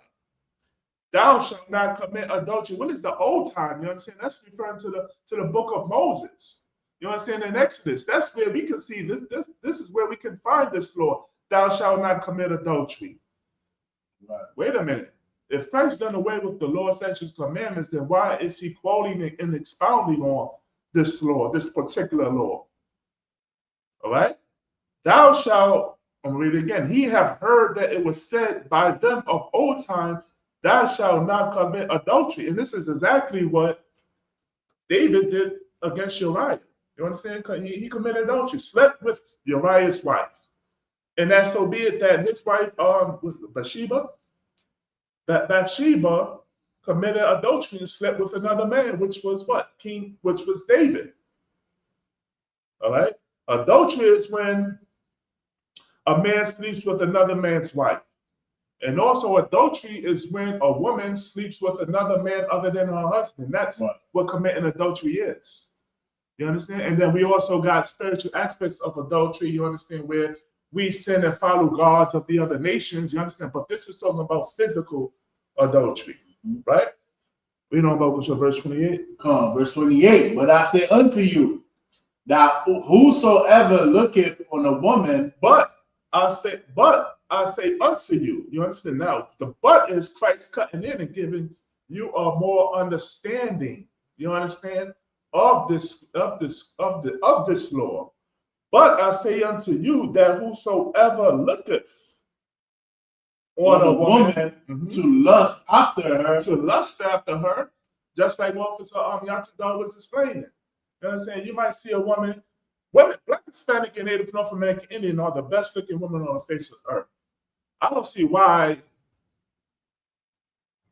thou shalt not commit adultery. What is the old time? You understand? That's referring to the book of Moses. You understand? In Exodus, that's where we can see this is where we can find this law. Thou shalt not commit adultery. Right. Wait a minute. If Christ done away with the law, statutes, commandments, then why is he quoting and expounding on this law, this particular law? All right? Thou shalt, I'm going to read it again. He have heard that it was said by them of old time, thou shalt not commit adultery. And this is exactly what David did against Uriah. You understand? He committed adultery, slept with Uriah's wife. And that so be it that his wife was Bathsheba. That Bathsheba committed adultery and slept with another man, which was what? Which was David. All right? Adultery is when a man sleeps with another man's wife. And also adultery is when a woman sleeps with another man other than her husband. That's what committing adultery is. You understand? And then we also got spiritual aspects of adultery. You understand? Where we sin and follow gods of the other nations. You understand? But this is talking about physical adultery, right? We know about verse 28. Come, verse 28. But I say unto you, that whosoever looketh on a woman, but I say unto you. You understand? Now the but is Christ cutting in and giving you a more understanding. You understand of this law. But I say unto you that whosoever looketh on a woman to lust after her, just like Officer Yatadal was explaining. You know what I'm saying? You might see a women, Black, Hispanic, and Native North American Indian are the best looking women on the face of earth. I don't see why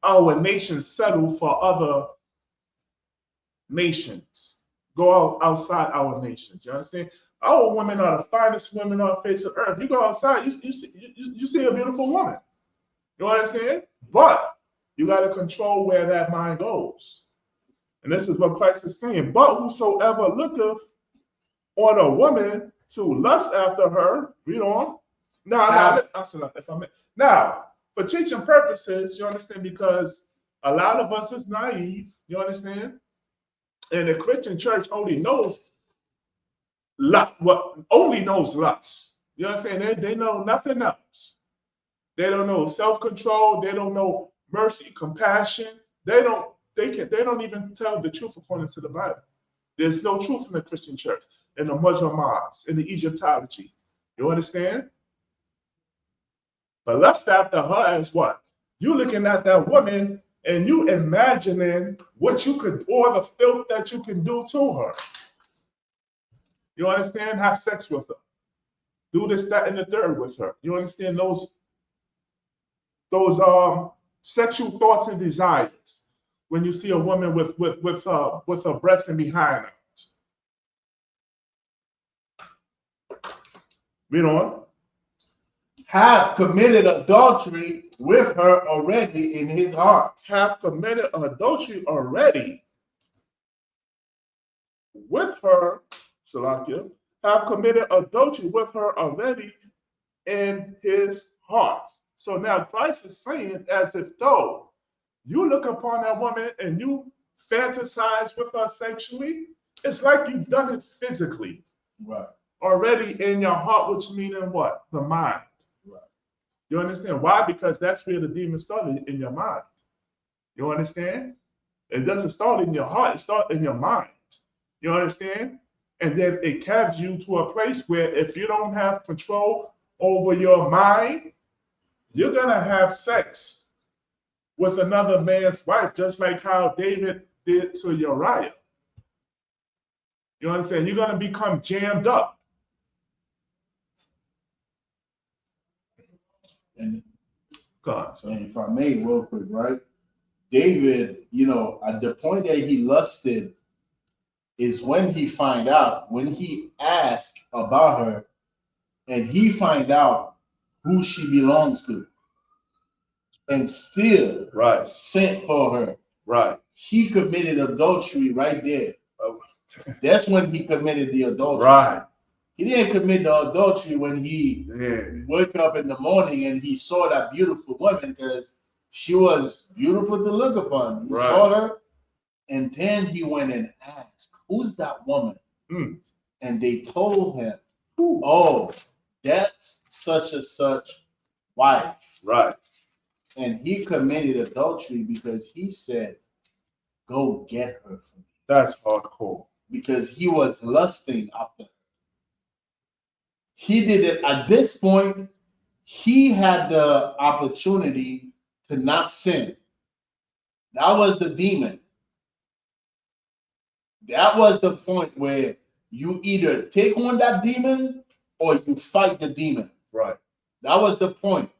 our nation settle for other nations. Go outside our nations. You understand? Our women are the finest women on the face of earth. You go outside, you see a beautiful woman. You know what I'm saying? But you got to control where that mind goes. And this is what Christ is saying. But whosoever looketh on a woman to lust after her, read on. Now, for teaching purposes, you understand, because a lot of us is naive, you understand? And the Christian church only knows lust. You understand? They know nothing else. They don't know self-control. They don't know mercy, compassion. They don't even tell the truth according to the Bible. There's no truth in the Christian church, in the Muslim mosques, in the Egyptology. You understand? But lust after her is what? You looking at that woman and you imagining what you could, or the filth that you can do to her. You understand? Have sex with her. Do this, that, and the third with her. You understand those sexual thoughts and desires when you see a woman with her breast and behind her. Read on. Have committed adultery with her already in his heart. Have committed adultery already with her, Salakia, have committed adultery with her already in his heart. So now Christ is saying, as if though you look upon that woman and you fantasize with her sexually, it's like you've done it physically. Right. Already in your heart, which meaning what? The mind. Right. You understand? Why? Because that's where the demon started, in your mind. You understand? It doesn't start in your heart, it starts in your mind. You understand? And then it carries you to a place where if you don't have control over your mind, you're going to have sex with another man's wife, just like how David did to Uriah. You understand? You're going to become jammed up. And God. and if I may, real quick, right? David, at the point that he lusted is when he find out, when he asked about her, and he find out who she belongs to, and still Right. sent for her. Right. He committed adultery right there. That's when he committed the adultery. Right. He didn't commit the adultery when he woke up in the morning and he saw that beautiful woman, because she was beautiful to look upon. He saw her, and then he went and asked, "Who's that woman?" And they told him, "Oh, that's such and such wife." Right. And he committed adultery because he said, "Go get her for me." That's hardcore. Because he was lusting after her. He did it at this point. He had the opportunity to not sin. That was the demon. That was the point where you either take on that demon or you fight the demon. Right. That was the point.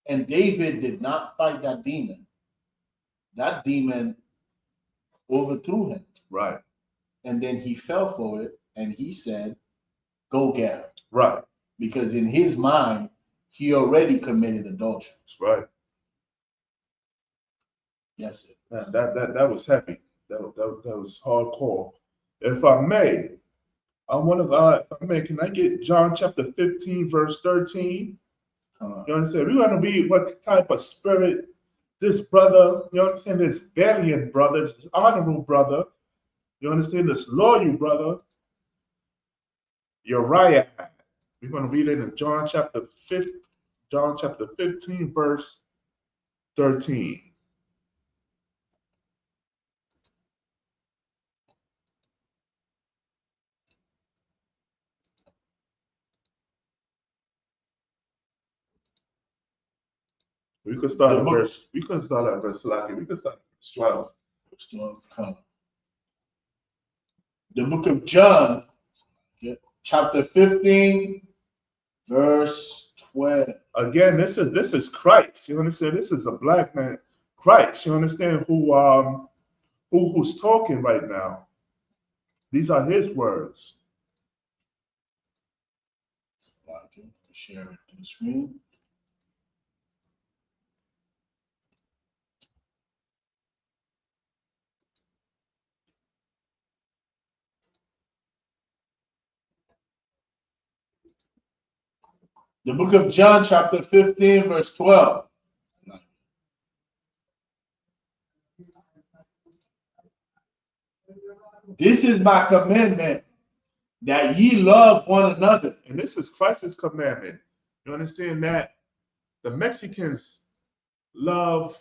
And David did not fight that demon. That demon overthrew him. Right. And then he fell for it, and he said, "Go get her." Right. Because in his mind, he already committed adultery. That's right. Yes, sir. Man, that was heavy. That was hardcore. If I may, can I get John chapter 15, verse 13? You understand? We're going to read what type of spirit this brother, you understand, this valiant brother, this honorable brother, you understand, this loyal brother, Uriah had. We're going to read it in John chapter 15, verse 13. We could start at verse 12. We could start at verse 12. Verse 12, come. The book of John, chapter 15, verse 12. Again, this is Christ. You understand? This is a black man, Christ. You understand who's talking right now? These are his words. Share it to the screen. The book of John, chapter 15, verse 12. This is my commandment, that ye love one another. And this is Christ's commandment. You understand that? The Mexicans love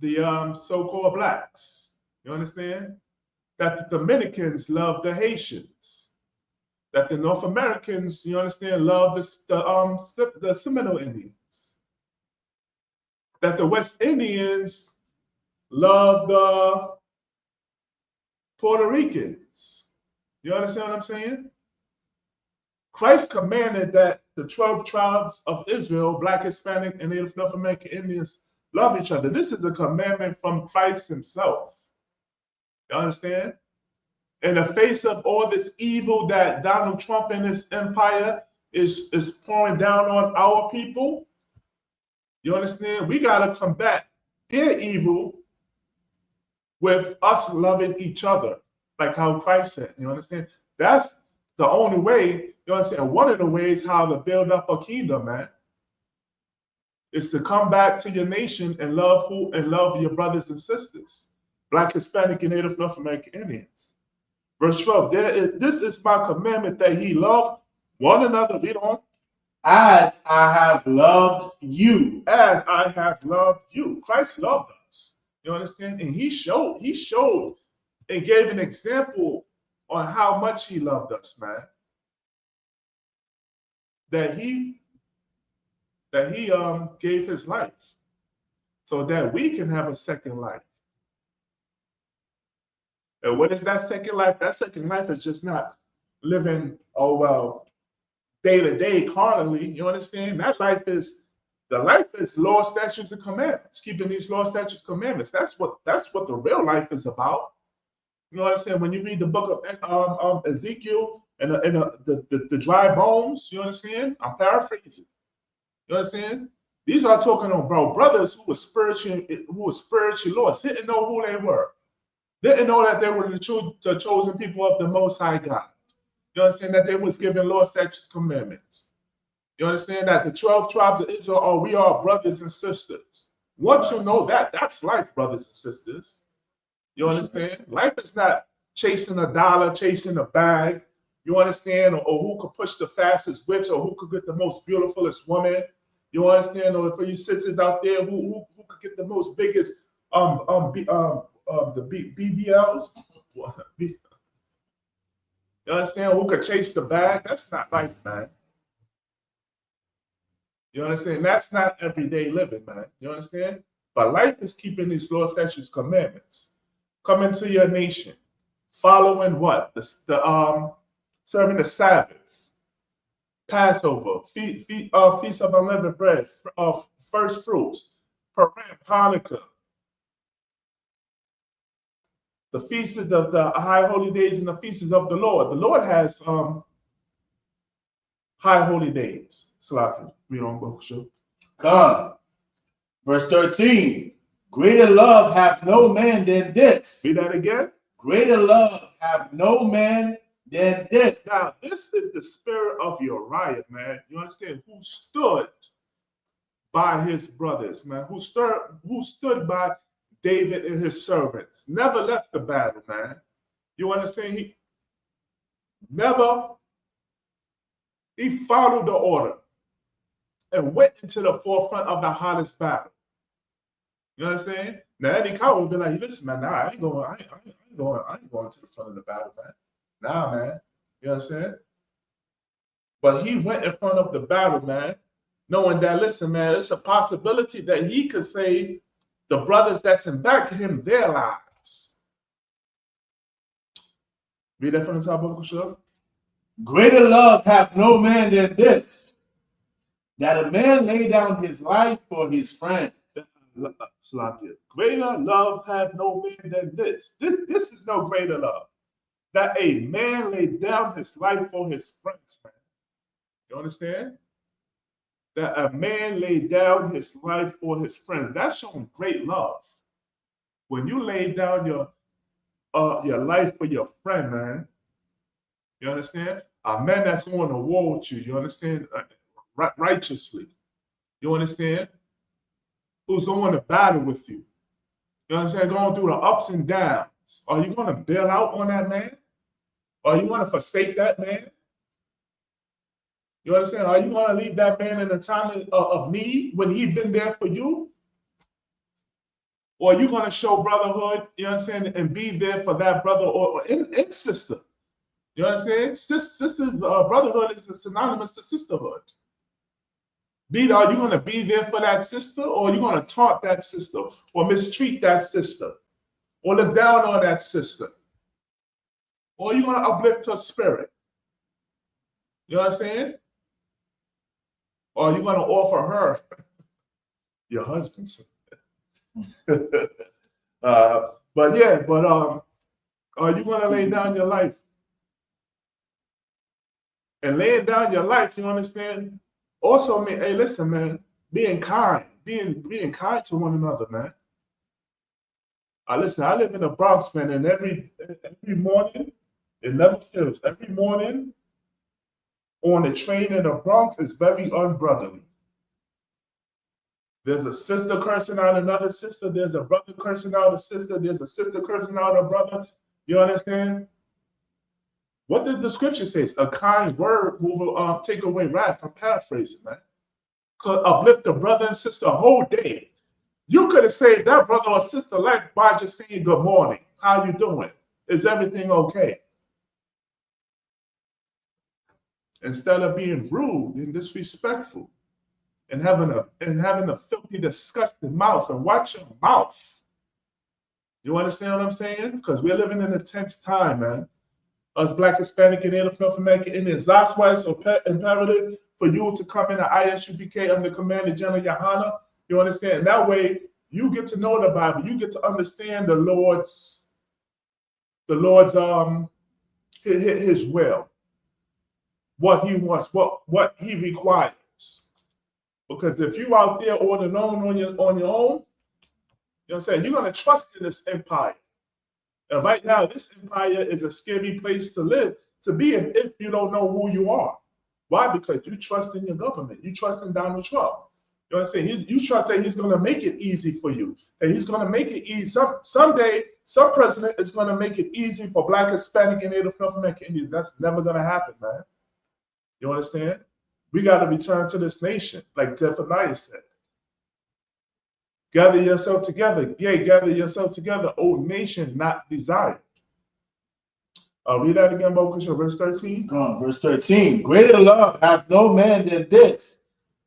the so-called blacks. You understand? that the Dominicans love the Haitians, that the North Americans, you understand, love the Seminole Indians, that the West Indians love the Puerto Ricans. You understand what I'm saying? Christ commanded that the 12 tribes of Israel, Black, Hispanic, and Native North American Indians, love each other. This is a commandment from Christ himself. You understand? In the face of all this evil that Donald Trump and his empire is pouring down on our people, you understand? We got to combat their evil with us loving each other, like how Christ said. You understand? That's the only way, you understand? One of the ways how to build up a kingdom, man, is to come back to your nation and love your brothers and sisters, Black, Hispanic, and Native North American Indians. Verse 12, this is my commandment that ye love one another. Read on. As I have loved you. As I have loved you. Christ loved us. You understand? And he showed and gave an example on how much he loved us, man. That he gave his life so that we can have a second life. And what is that second life? That second life is just not living, day to day carnally. You understand? That life is law, statutes, and commandments. Keeping these law, statutes, commandments. That's what the real life is about. You know what I'm saying? When you read the book of Ezekiel and the dry bones, you understand? I'm paraphrasing. You understand? These are talking on brothers who were spiritually lost, didn't know who they were. Didn't know that they were the chosen people of the Most High God. You understand that they was given law, statutes, commandments. You understand that the 12 tribes of Israel we are brothers and sisters. Once you know that, that's life, brothers and sisters. You understand? Life is not chasing a dollar, chasing a bag. You understand? Or who could push the fastest whips, or who could get the most beautifulest woman. You understand? Or for you sisters out there, who could get the most biggest the BBLs. You understand? Who could chase the bag? That's not life, man. You understand? That's not everyday living, man. You understand? But life is keeping these law, statutes, commandments. Coming to your nation, following what? Serving the Sabbath, Passover, Feast of Unleavened Bread, of first fruits, Purim, Hanukkah, the feasts of the high holy days and the feasts of the Lord. The Lord has high holy days. Slack, read on, book show. Come. Verse 13. Greater love have no man than this. Read that again. Greater love have no man than this. Now, this is the spirit of Uriah, man. You understand? Who stood by his brothers, man. Who stood by David and his servants. Never left the battle, man. You understand? He followed the order and went into the forefront of the hottest battle. You know what I'm saying? Now any coward would be like, listen, man, nah, I ain't going to the front of the battle, man. Nah, man. You know what I'm saying? But he went in front of the battle, man, knowing that, listen, man, it's a possibility that he could save the brothers that's in back of him their lives. Read that from the top of the show. Greater love hath no man than this, that a man lay down his life for his friends. Greater love hath no man than this. This is no greater love. That a man laid down his life for his friends, man. You understand? That a man laid down his life for his friends. That's showing great love. When you lay down your life for your friend, man. You understand? A man that's going to war with you. You understand? Righteously. You understand? Who's going to battle with you. You understand? Going through the ups and downs. Are you going to bail out on that man? Are you going to forsake that man? You understand? Are you going to leave that man in a time of need when he's been there for you? Or you're going to show brotherhood, you know what I'm saying, and be there for that brother or and sister. You know what I'm saying? Sisters, brotherhood is synonymous to sisterhood. Are you going to be there for that sister, or are you going to taunt that sister, or mistreat that sister, or look down on that sister? Or are you going to uplift her spirit? You know what I'm saying? Or are you going to offer her your husband? But yeah, are you going to lay down your life? And laying down your life, you understand? Also, mean, hey, listen, man, being kind kind to one another, man. Listen, I live in the Bronx, man, and every morning, it never fails. Every morning on the train in the Bronx is very unbrotherly. There's a sister cursing out another sister. There's a brother cursing out a sister. There's a sister cursing out a brother. You understand? What did the scripture say? A kind word will take away wrath. I'm paraphrasing, man. Could uplift a brother and sister a whole day. You could have saved that brother or sister life by just saying good morning. How you doing? Is everything okay? Instead of being rude and disrespectful and having a filthy, disgusting mouth, and watch your mouth. You understand what I'm saying? Because we're living in a tense time, man. Us Black, Hispanic, and Native North American Indians. That's why it's imperative for you to come in the ISUPK under command of General Yohana. You understand? That way, you get to know the Bible. You get to understand the Lord's his will, what he wants, what he requires. Because if you out there all alone on your own, you know what I'm saying, you're gonna trust in this empire. And right now, this empire is a scary place to live, to be in, if you don't know who you are. Why? Because you trust in your government. You trust in Donald Trump. You know what I'm saying? You trust that he's going to make it easy for you. That he's going to make it easy. Someday, some president is going to make it easy for Black, Hispanic, and Native North American Indians. That's never going to happen, man. You understand? We got to return to this nation, like Zephaniah said. Gather yourself together. Yea, gather yourself together, O nation not desired. Read that again, Bokasha, verse 13. Verse 13. Greater love hath no man than this,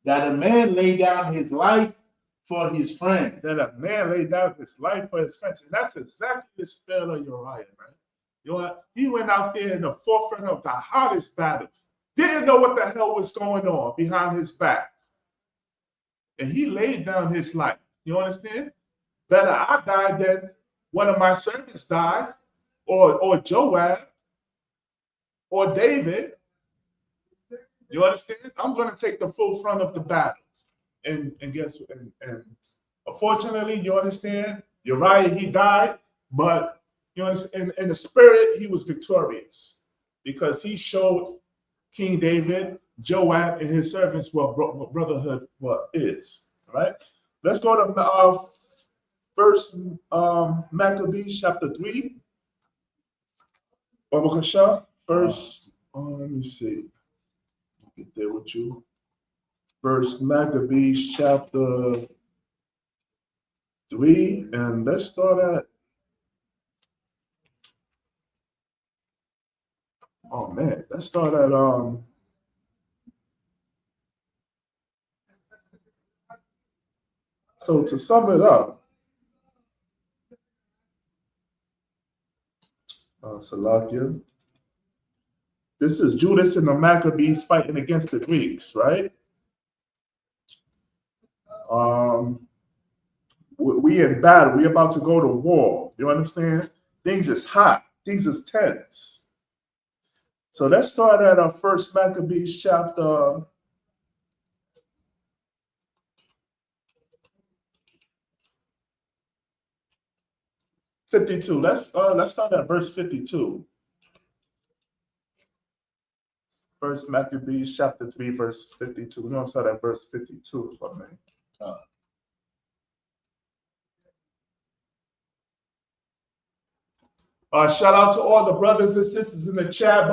that a man lay down his life for his friend. That a man lay down his life for his friends. And that's exactly the spirit of Uriah, man. You know what? He went out there in the forefront of the hottest battle. Didn't know what the hell was going on behind his back. And he laid down his life. You understand? Better I died than one of my servants died, or Joab, or David. You understand? I'm going to take the full front of the battle. And guess what? And unfortunately, you understand, Uriah, he died, but you understand, in the spirit, he was victorious because he showed King David, Joab, and his servants what brotherhood is. All right? Let's go to First Maccabees chapter 3. First, let me see. I'll get there with you. First Maccabees chapter 3, and let's start at. Oh man, let's start at So to sum it up, Salakia. This is Judas and the Maccabees fighting against the Greeks, right? We in battle. We about to go to war. You understand? Things is hot. Things is tense. So let's start at our First Maccabees chapter 52. Let's start at verse 52. First Maccabees chapter 3, verse 52. We're gonna start at verse 52, if I may. Shout out to all the brothers and sisters in the chat.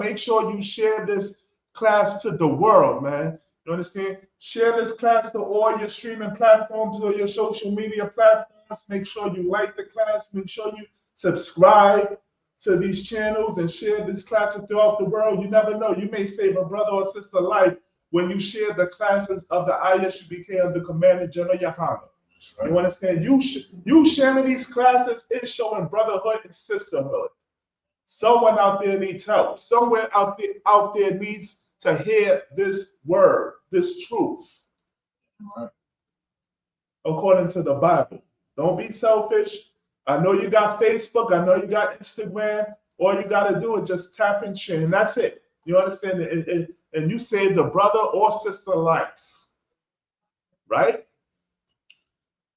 Make sure you share this class to the world, man. You understand? Share this class to all your streaming platforms or your social media platforms. class. Make sure you like the class. Make sure you subscribe to these channels and share this class throughout the world. You never know. You may save a brother or sister life when you share the classes of the ISUBK under Commander General Yohana. Right. You understand? You sharing these classes is showing brotherhood and sisterhood. Someone out there needs help. Somewhere out there needs to hear this word, this truth. Right. According to the Bible. Don't be selfish. I know you got Facebook. I know you got Instagram. All you got to do is just tap and share, and that's it. You understand? And you saved a brother or sister life. Right?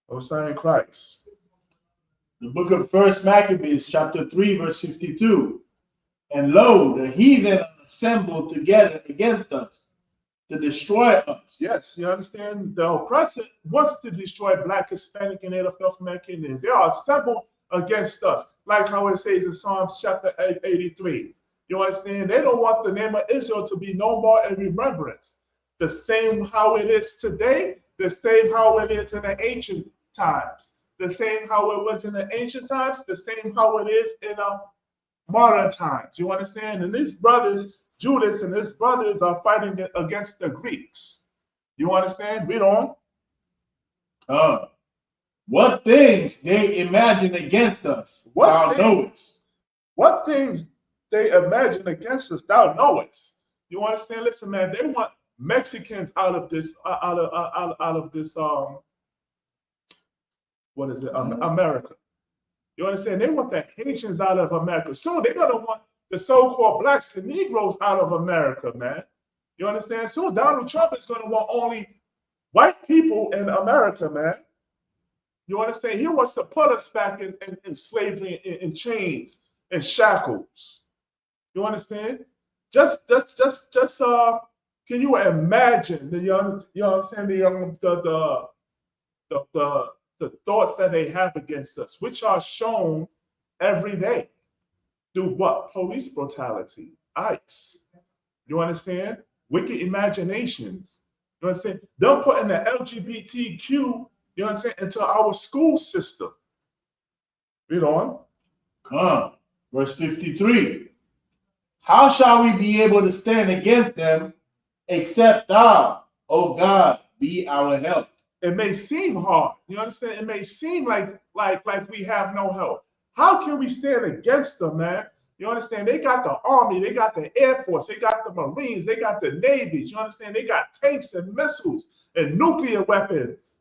O Son in Christ. The book of 1 Maccabees, chapter 3, verse 52. And lo, the heathen assembled together against us to destroy us. Yes, you understand? The oppressor wants to destroy Black, Hispanic, and Native North American Indians. They are assembled against us, like how it says in Psalms chapter 83. You understand? They don't want the name of Israel to be no more in remembrance. The same how it is today, the same how it is in the ancient times, the same how it was in the ancient times, the same how it is in modern times. You understand? And these brothers, Judas and his brothers, are fighting against the Greeks. You understand? Read on. What things they imagine against us, thou knowest. What things they imagine against us, thou knowest. You understand? Listen, man, they want Mexicans out of this, what is it? America. You understand? They want the Haitians out of America. Soon they're gonna want the so-called blacks and Negroes out of America, man. You understand? Soon Donald Trump is gonna want only white people in America, man. You understand? He wants to put us back in slavery, in chains and shackles. You understand? Just can you imagine you understand the thoughts that they have against us, which are shown every day through what? Police brutality, ICE. You understand? Wicked imaginations. You understand? Them putting the LGBTQ, you understand, into our school system. Read on. Verse 53. How shall we be able to stand against them except thou, O God, be our help? It may seem hard. You understand? It may seem like we have no help. How can we stand against them, man? You understand? They got the Army, they got the Air Force, they got the Marines, they got the Navies. You understand? They got tanks and missiles and nuclear weapons.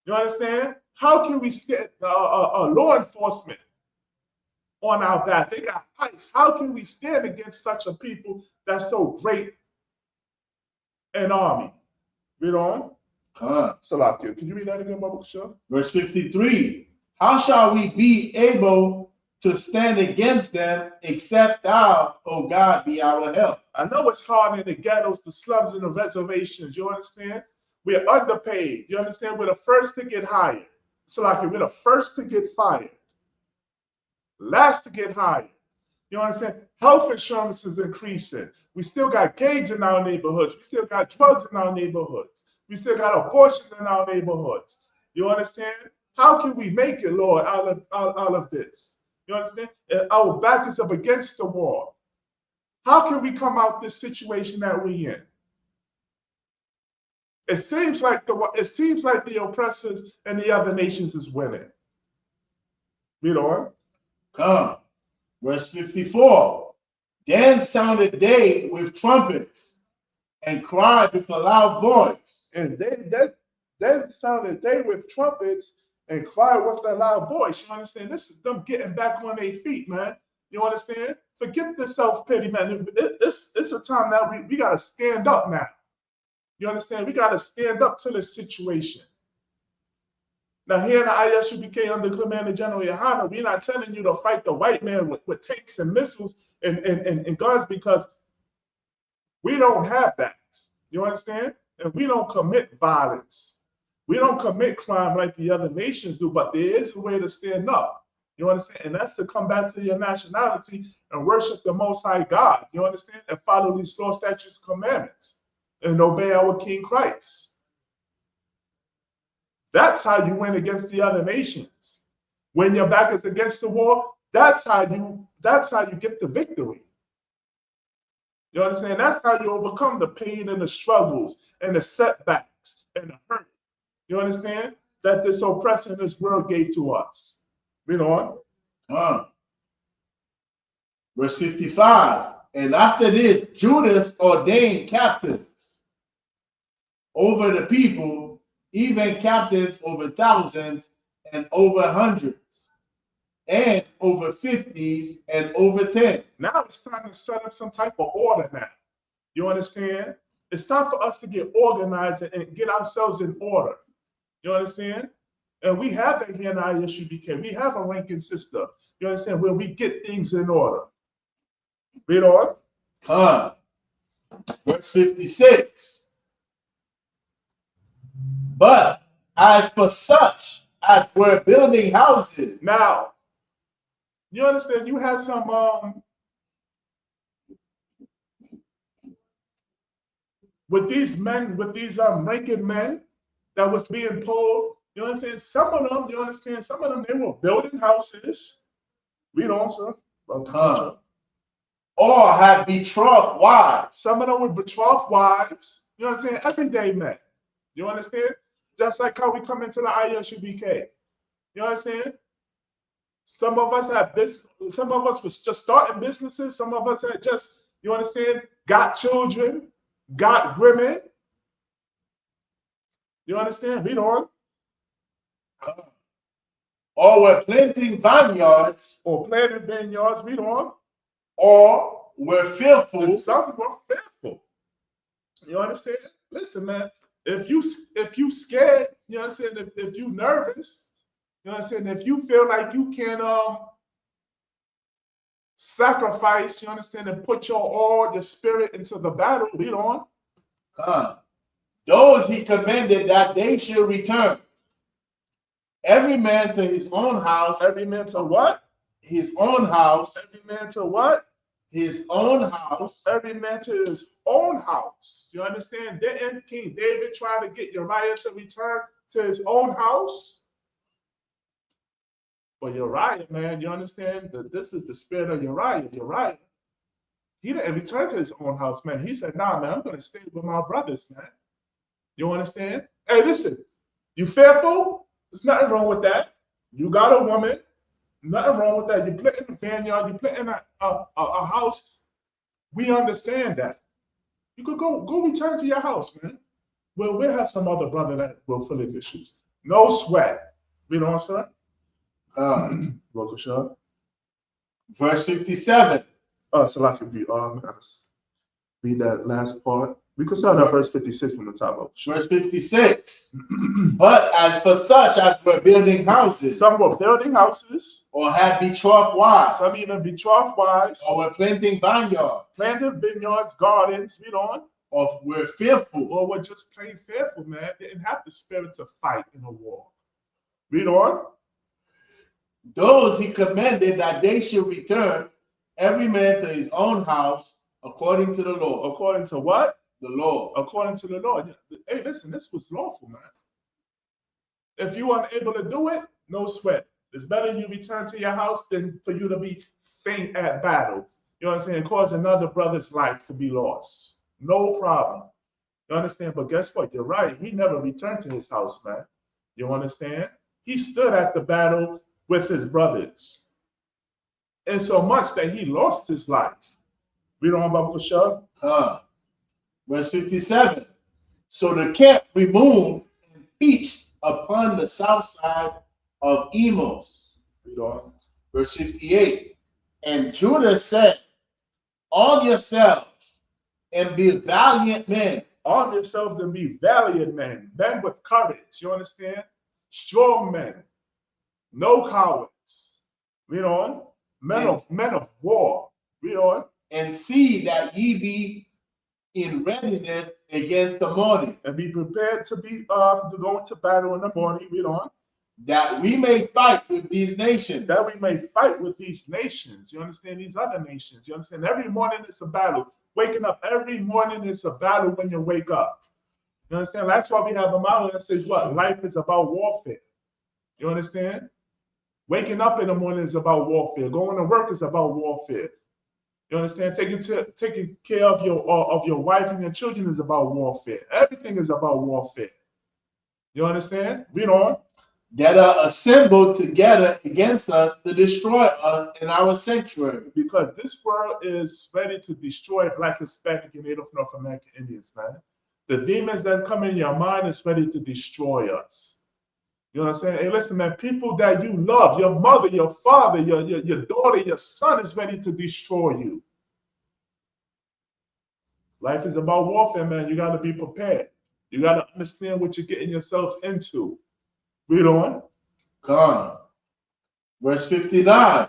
You understand? How can we stand law enforcement on our back? They got ICE. How can we stand against such a people that's so great an army? Read on. Salakia, can you read that again, Baba Kasha? Verse 53. How shall we be able to stand against them except thou, O God, be our help? I know it's hard in the ghettos, the slums, and the reservations. You understand? We're underpaid. You understand? We're the first to get hired. Salakia, we're the first to get fired. Last to get hired. You understand? Health insurance is increasing. We still got gangs in our neighborhoods. We still got drugs in our neighborhoods. We still got abortions in our neighborhoods. You understand? How can we make it, Lord, out of this? You understand? Our back is up against the wall. How can we come out this situation that we're in? It seems like the oppressors and the other nations is winning. Read on. Verse 54. Then sounded they with trumpets and cried with a loud voice. And then sounded they with trumpets and cried with a loud voice. You understand? This is them getting back on their feet, man. You understand? Forget the self-pity, man. It's a time now we got to stand up now. You understand? We got to stand up to this situation. Now, here in the ISUBK under Commander General Yohana, we're not telling you to fight the white man with tanks and missiles and guns, because we don't have that. You understand? And we don't commit violence. We don't commit crime like the other nations do, but there is a way to stand up. You understand? And that's to come back to your nationality and worship the Most High God. You understand? And follow these law, statutes, commandments, and obey our King Christ. That's how you win against the other nations. When your back is against the wall, that's how you get the victory. You understand? That's how you overcome the pain and the struggles and the setbacks and the hurt. You understand? That this oppressor in this world gave to us. Read on. Verse 55. And after this, Judas ordained captains over the people, even captains over thousands and over hundreds, and over 50s and over 10. Now it's time to set up some type of order now. You understand? It's time for us to get organized and get ourselves in order. You understand? And we have that here in ISUBK. We have a ranking system. You understand? Where we get things in order. Read on. Verse 56. But as for such as were building houses. Now, you understand? You had some with these men, with these ranking men that was being pulled. You understand? Some of them, you understand? Some of them, they were building houses. Read on, sir. Or had betrothed wives. Some of them were betrothed wives. You understand? Everyday men. You understand? Just like how we come into the ISUBK. You understand? Some of us had business. Some of us was just starting businesses. Some of us had just, you understand, got children, got women. You understand? Read on. Or were planting vineyards. Or planting vineyards. Read on. Or were fearful. And some were fearful. You understand? Listen, man. If you scared, you understand, if you nervous, you understand, if you feel like you can sacrifice, you understand, and put your spirit into the battle, read on. Those he commanded that they should return. Every man to his own house. Every man to what? His own house. Every man to what? His own house. Every man to his own house. You understand? Didn't King David try to get Uriah to return to his own house? But Uriah, man, you understand that this is the spirit of Uriah. Uriah, he didn't return to his own house, man. He said, nah, man, I'm going to stay with my brothers, man. You understand? Hey, listen, you fearful? There's nothing wrong with that. You got a woman. Nothing wrong with that. You put in a vineyard, you put in a house. We understand that. You could go return to your house, man. Well, we'll have some other brother that will fill in your shoes. No sweat. You know what I'm saying? Verse 57. So I could read that last part. We could start at verse 56 from the top of. Verse 56. But as for such as were building houses. Some were building houses. Or had betrothed wives. Some even betrothed wives. Or were planting vineyards. Planted vineyards, gardens, read on. Or were fearful. Or were just plain fearful, man. They didn't have the spirit to fight in a war. Read on. Those he commanded that they should return, every man to his own house, according to the law. According to what? The law. According to the law. Hey, listen, this was lawful, man. If you are unable to do it, no sweat. It's better you return to your house than for you to be faint at battle. You understand? Cause another brother's life to be lost. No problem. You understand? But guess what? You're right. He never returned to his house, man. You understand? He stood at the battle with his brothers. And so much that he lost his life. Read on about Bashar. Verse 57. So the camp removed and pitched upon the south side of Emos. Read on. Verse 58. And Judah said, arm yourselves and be valiant men. Arm yourselves and be valiant men. Men with courage. You understand? Strong men. No cowards. Read on. Men of war. Read on. And see that ye be in readiness against the morning. And be prepared to go into battle in the morning. Read on. That we may fight with these nations. That we may fight with these nations. You understand? These other nations. You understand? Every morning it's a battle. Waking up every morning is a battle when you wake up. You understand? That's why we have a motto that says what? Life is about warfare. You understand? Waking up in the morning is about warfare. Going to work is about warfare. You understand? Taking care of your wife and your children is about warfare. Everything is about warfare. You understand? Read on. That are assembled together against us to destroy us in our sanctuary. Because this world is ready to destroy Black, Hispanic, and Native North American Indians, man. The demons that come in your mind is ready to destroy us. You know what I'm saying? Hey, listen, man, people that you love, your mother, your father, your daughter, your son is ready to destroy you. Life is about warfare, man. You got to be prepared. You got to understand what you're getting yourselves into. Read on. Come on. Verse 59.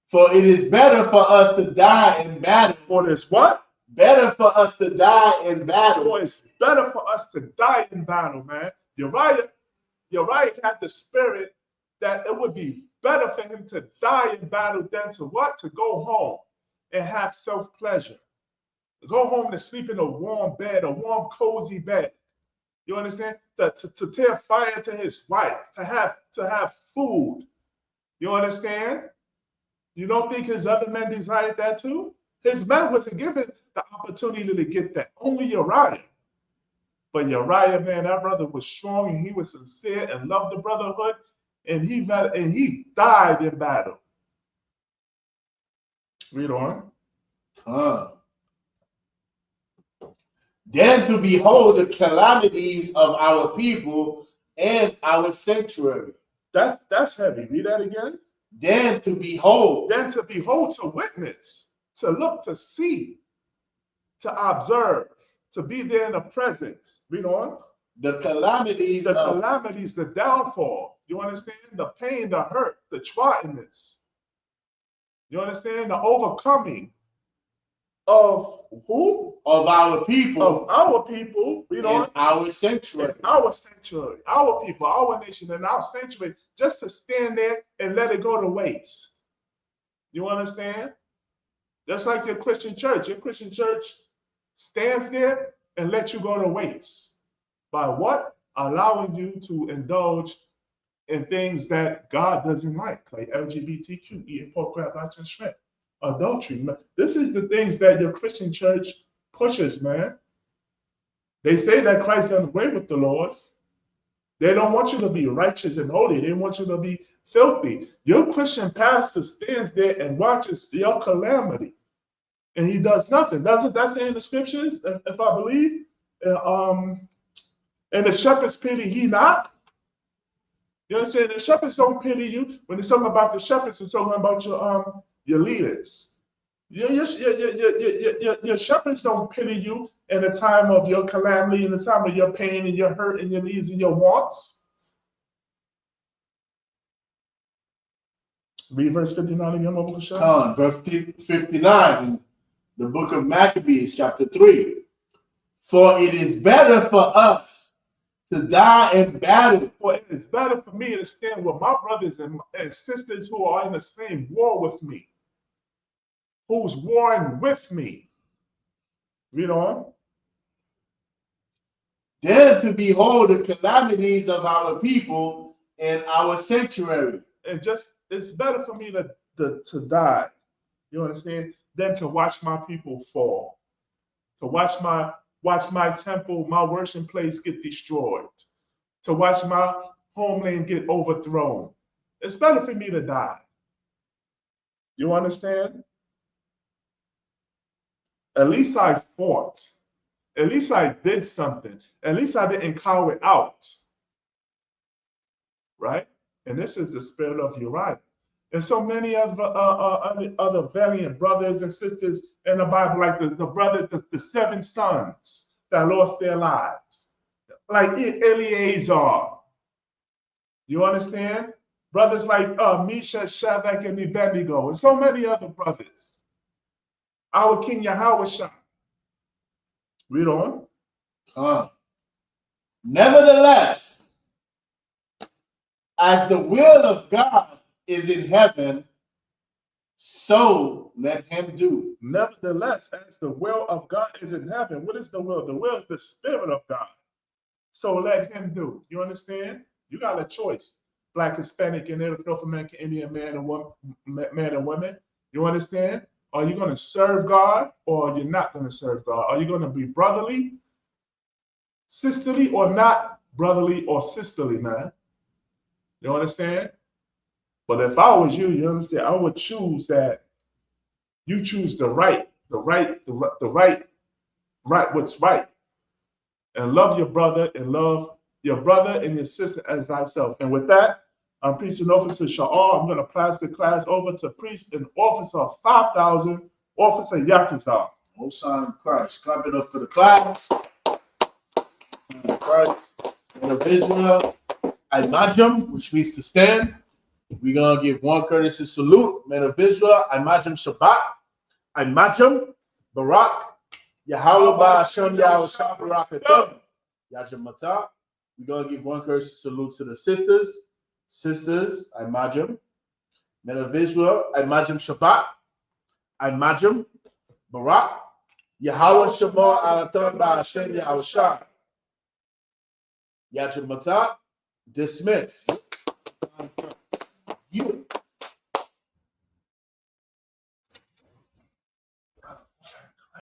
For it is better for us to die in battle. For this what? Better for us to die in battle. For it's better for us to die in battle, man. Uriah had the spirit that it would be better for him to die in battle than to what? To go home and have self-pleasure. Go home to sleep in a warm bed, a warm, cozy bed. You understand? To tear fire to his wife, to have food. You understand? You don't think his other men desired that too? His men wasn't given the opportunity to get that. Only Uriah. But Uriah, man, that brother was strong and he was sincere and loved the brotherhood, and he died in battle. Read on. Then to behold the calamities of our people and our sanctuary. That's heavy. Read that again. Then to behold. Then to behold, to witness, to look, to see, to observe, to be there in the presence. Read on. The calamities. The calamities, the downfall. You understand? The pain, the hurt, the trottenness. You understand? The overcoming of who? Of our people. Of our people. Read on. Our sanctuary. In our sanctuary. Our people, our nation, and our sanctuary. Just to stand there and let it go to waste. You understand? Just like your Christian church. Your Christian church stands there and lets you go to waste. By what? Allowing you to indulge in things that God doesn't like LGBTQ, eating pork, crab, lobster, and shrimp, adultery. This is the things that your Christian church pushes, man. They say that Christ done away with the laws. They don't want you to be righteous and holy. They want you to be filthy. Your Christian pastor stands there and watches your calamity, and he does nothing. Doesn't that say in the scriptures, if I believe? And the shepherds pity ye not. You understand? The shepherds don't pity you. When it's talking about the shepherds, it's talking about your leaders. Your shepherds don't pity you in the time of your calamity, in the time of your pain and your hurt and your needs and your wants. Read verse 59 again, Mabukasha. Verse 59 in the book of Maccabees, chapter 3. For it is better for us to die in battle. For it is better for me to stand with my brothers and sisters who are in the same war with me, who's warring with me. Read on. Then to behold the calamities of our people and our sanctuary. And just, it's better for me to die, you understand, than to watch my people fall, to watch my temple, my worship place get destroyed, to watch my homeland get overthrown. It's better for me to die. You understand? At least I fought. At least I did something. At least I didn't cow it out. Right? And this is the spirit of Uriah. And so many of other valiant brothers and sisters in the Bible, like the brothers, the 7 sons that lost their lives, like Eleazar. You understand? Brothers like Meshach, Shadrach, and Abednego, and so many other brothers. Our King Yahushua. Read on. Nevertheless, as the will of God is in heaven, so let him do. Nevertheless, as the will of God is in heaven. What is the will? The will is the spirit of God. So let him do. You understand? You got a choice. Black, Hispanic, and Native American, Indian man and woman, man and women. You understand? Are you going to serve God or you're not going to serve God? Are you going to be brotherly, sisterly, or not brotherly or sisterly, man? You understand? But if I was you, you understand, I would choose that you choose the right, what's right. And love your brother and love your brother and your sister as thyself. And with that, I'm Priest and Officer Sha'ar. I'm going to pass the class over to Priest and Officer 5000, Officer Yatazar. Most High Christ. Clap it up for the class. Christ. Individual. Imagem, which means to stand. We're going to give one courtesy salute. Man of Israel. Imagem Shabbat. Imagem Barak. Yahweh Ba'Hashem Yahweh Shah Barak Atam. Yajim Matah. We're going to give one courtesy salute to the sisters. Sisters, Imagem. Men of Israel, Imagem Shabbat. Imagem Barak. Yahweh Shema Alatan Ba'Hashem Yahweh Shah. Yajim Matah. Dismiss. You.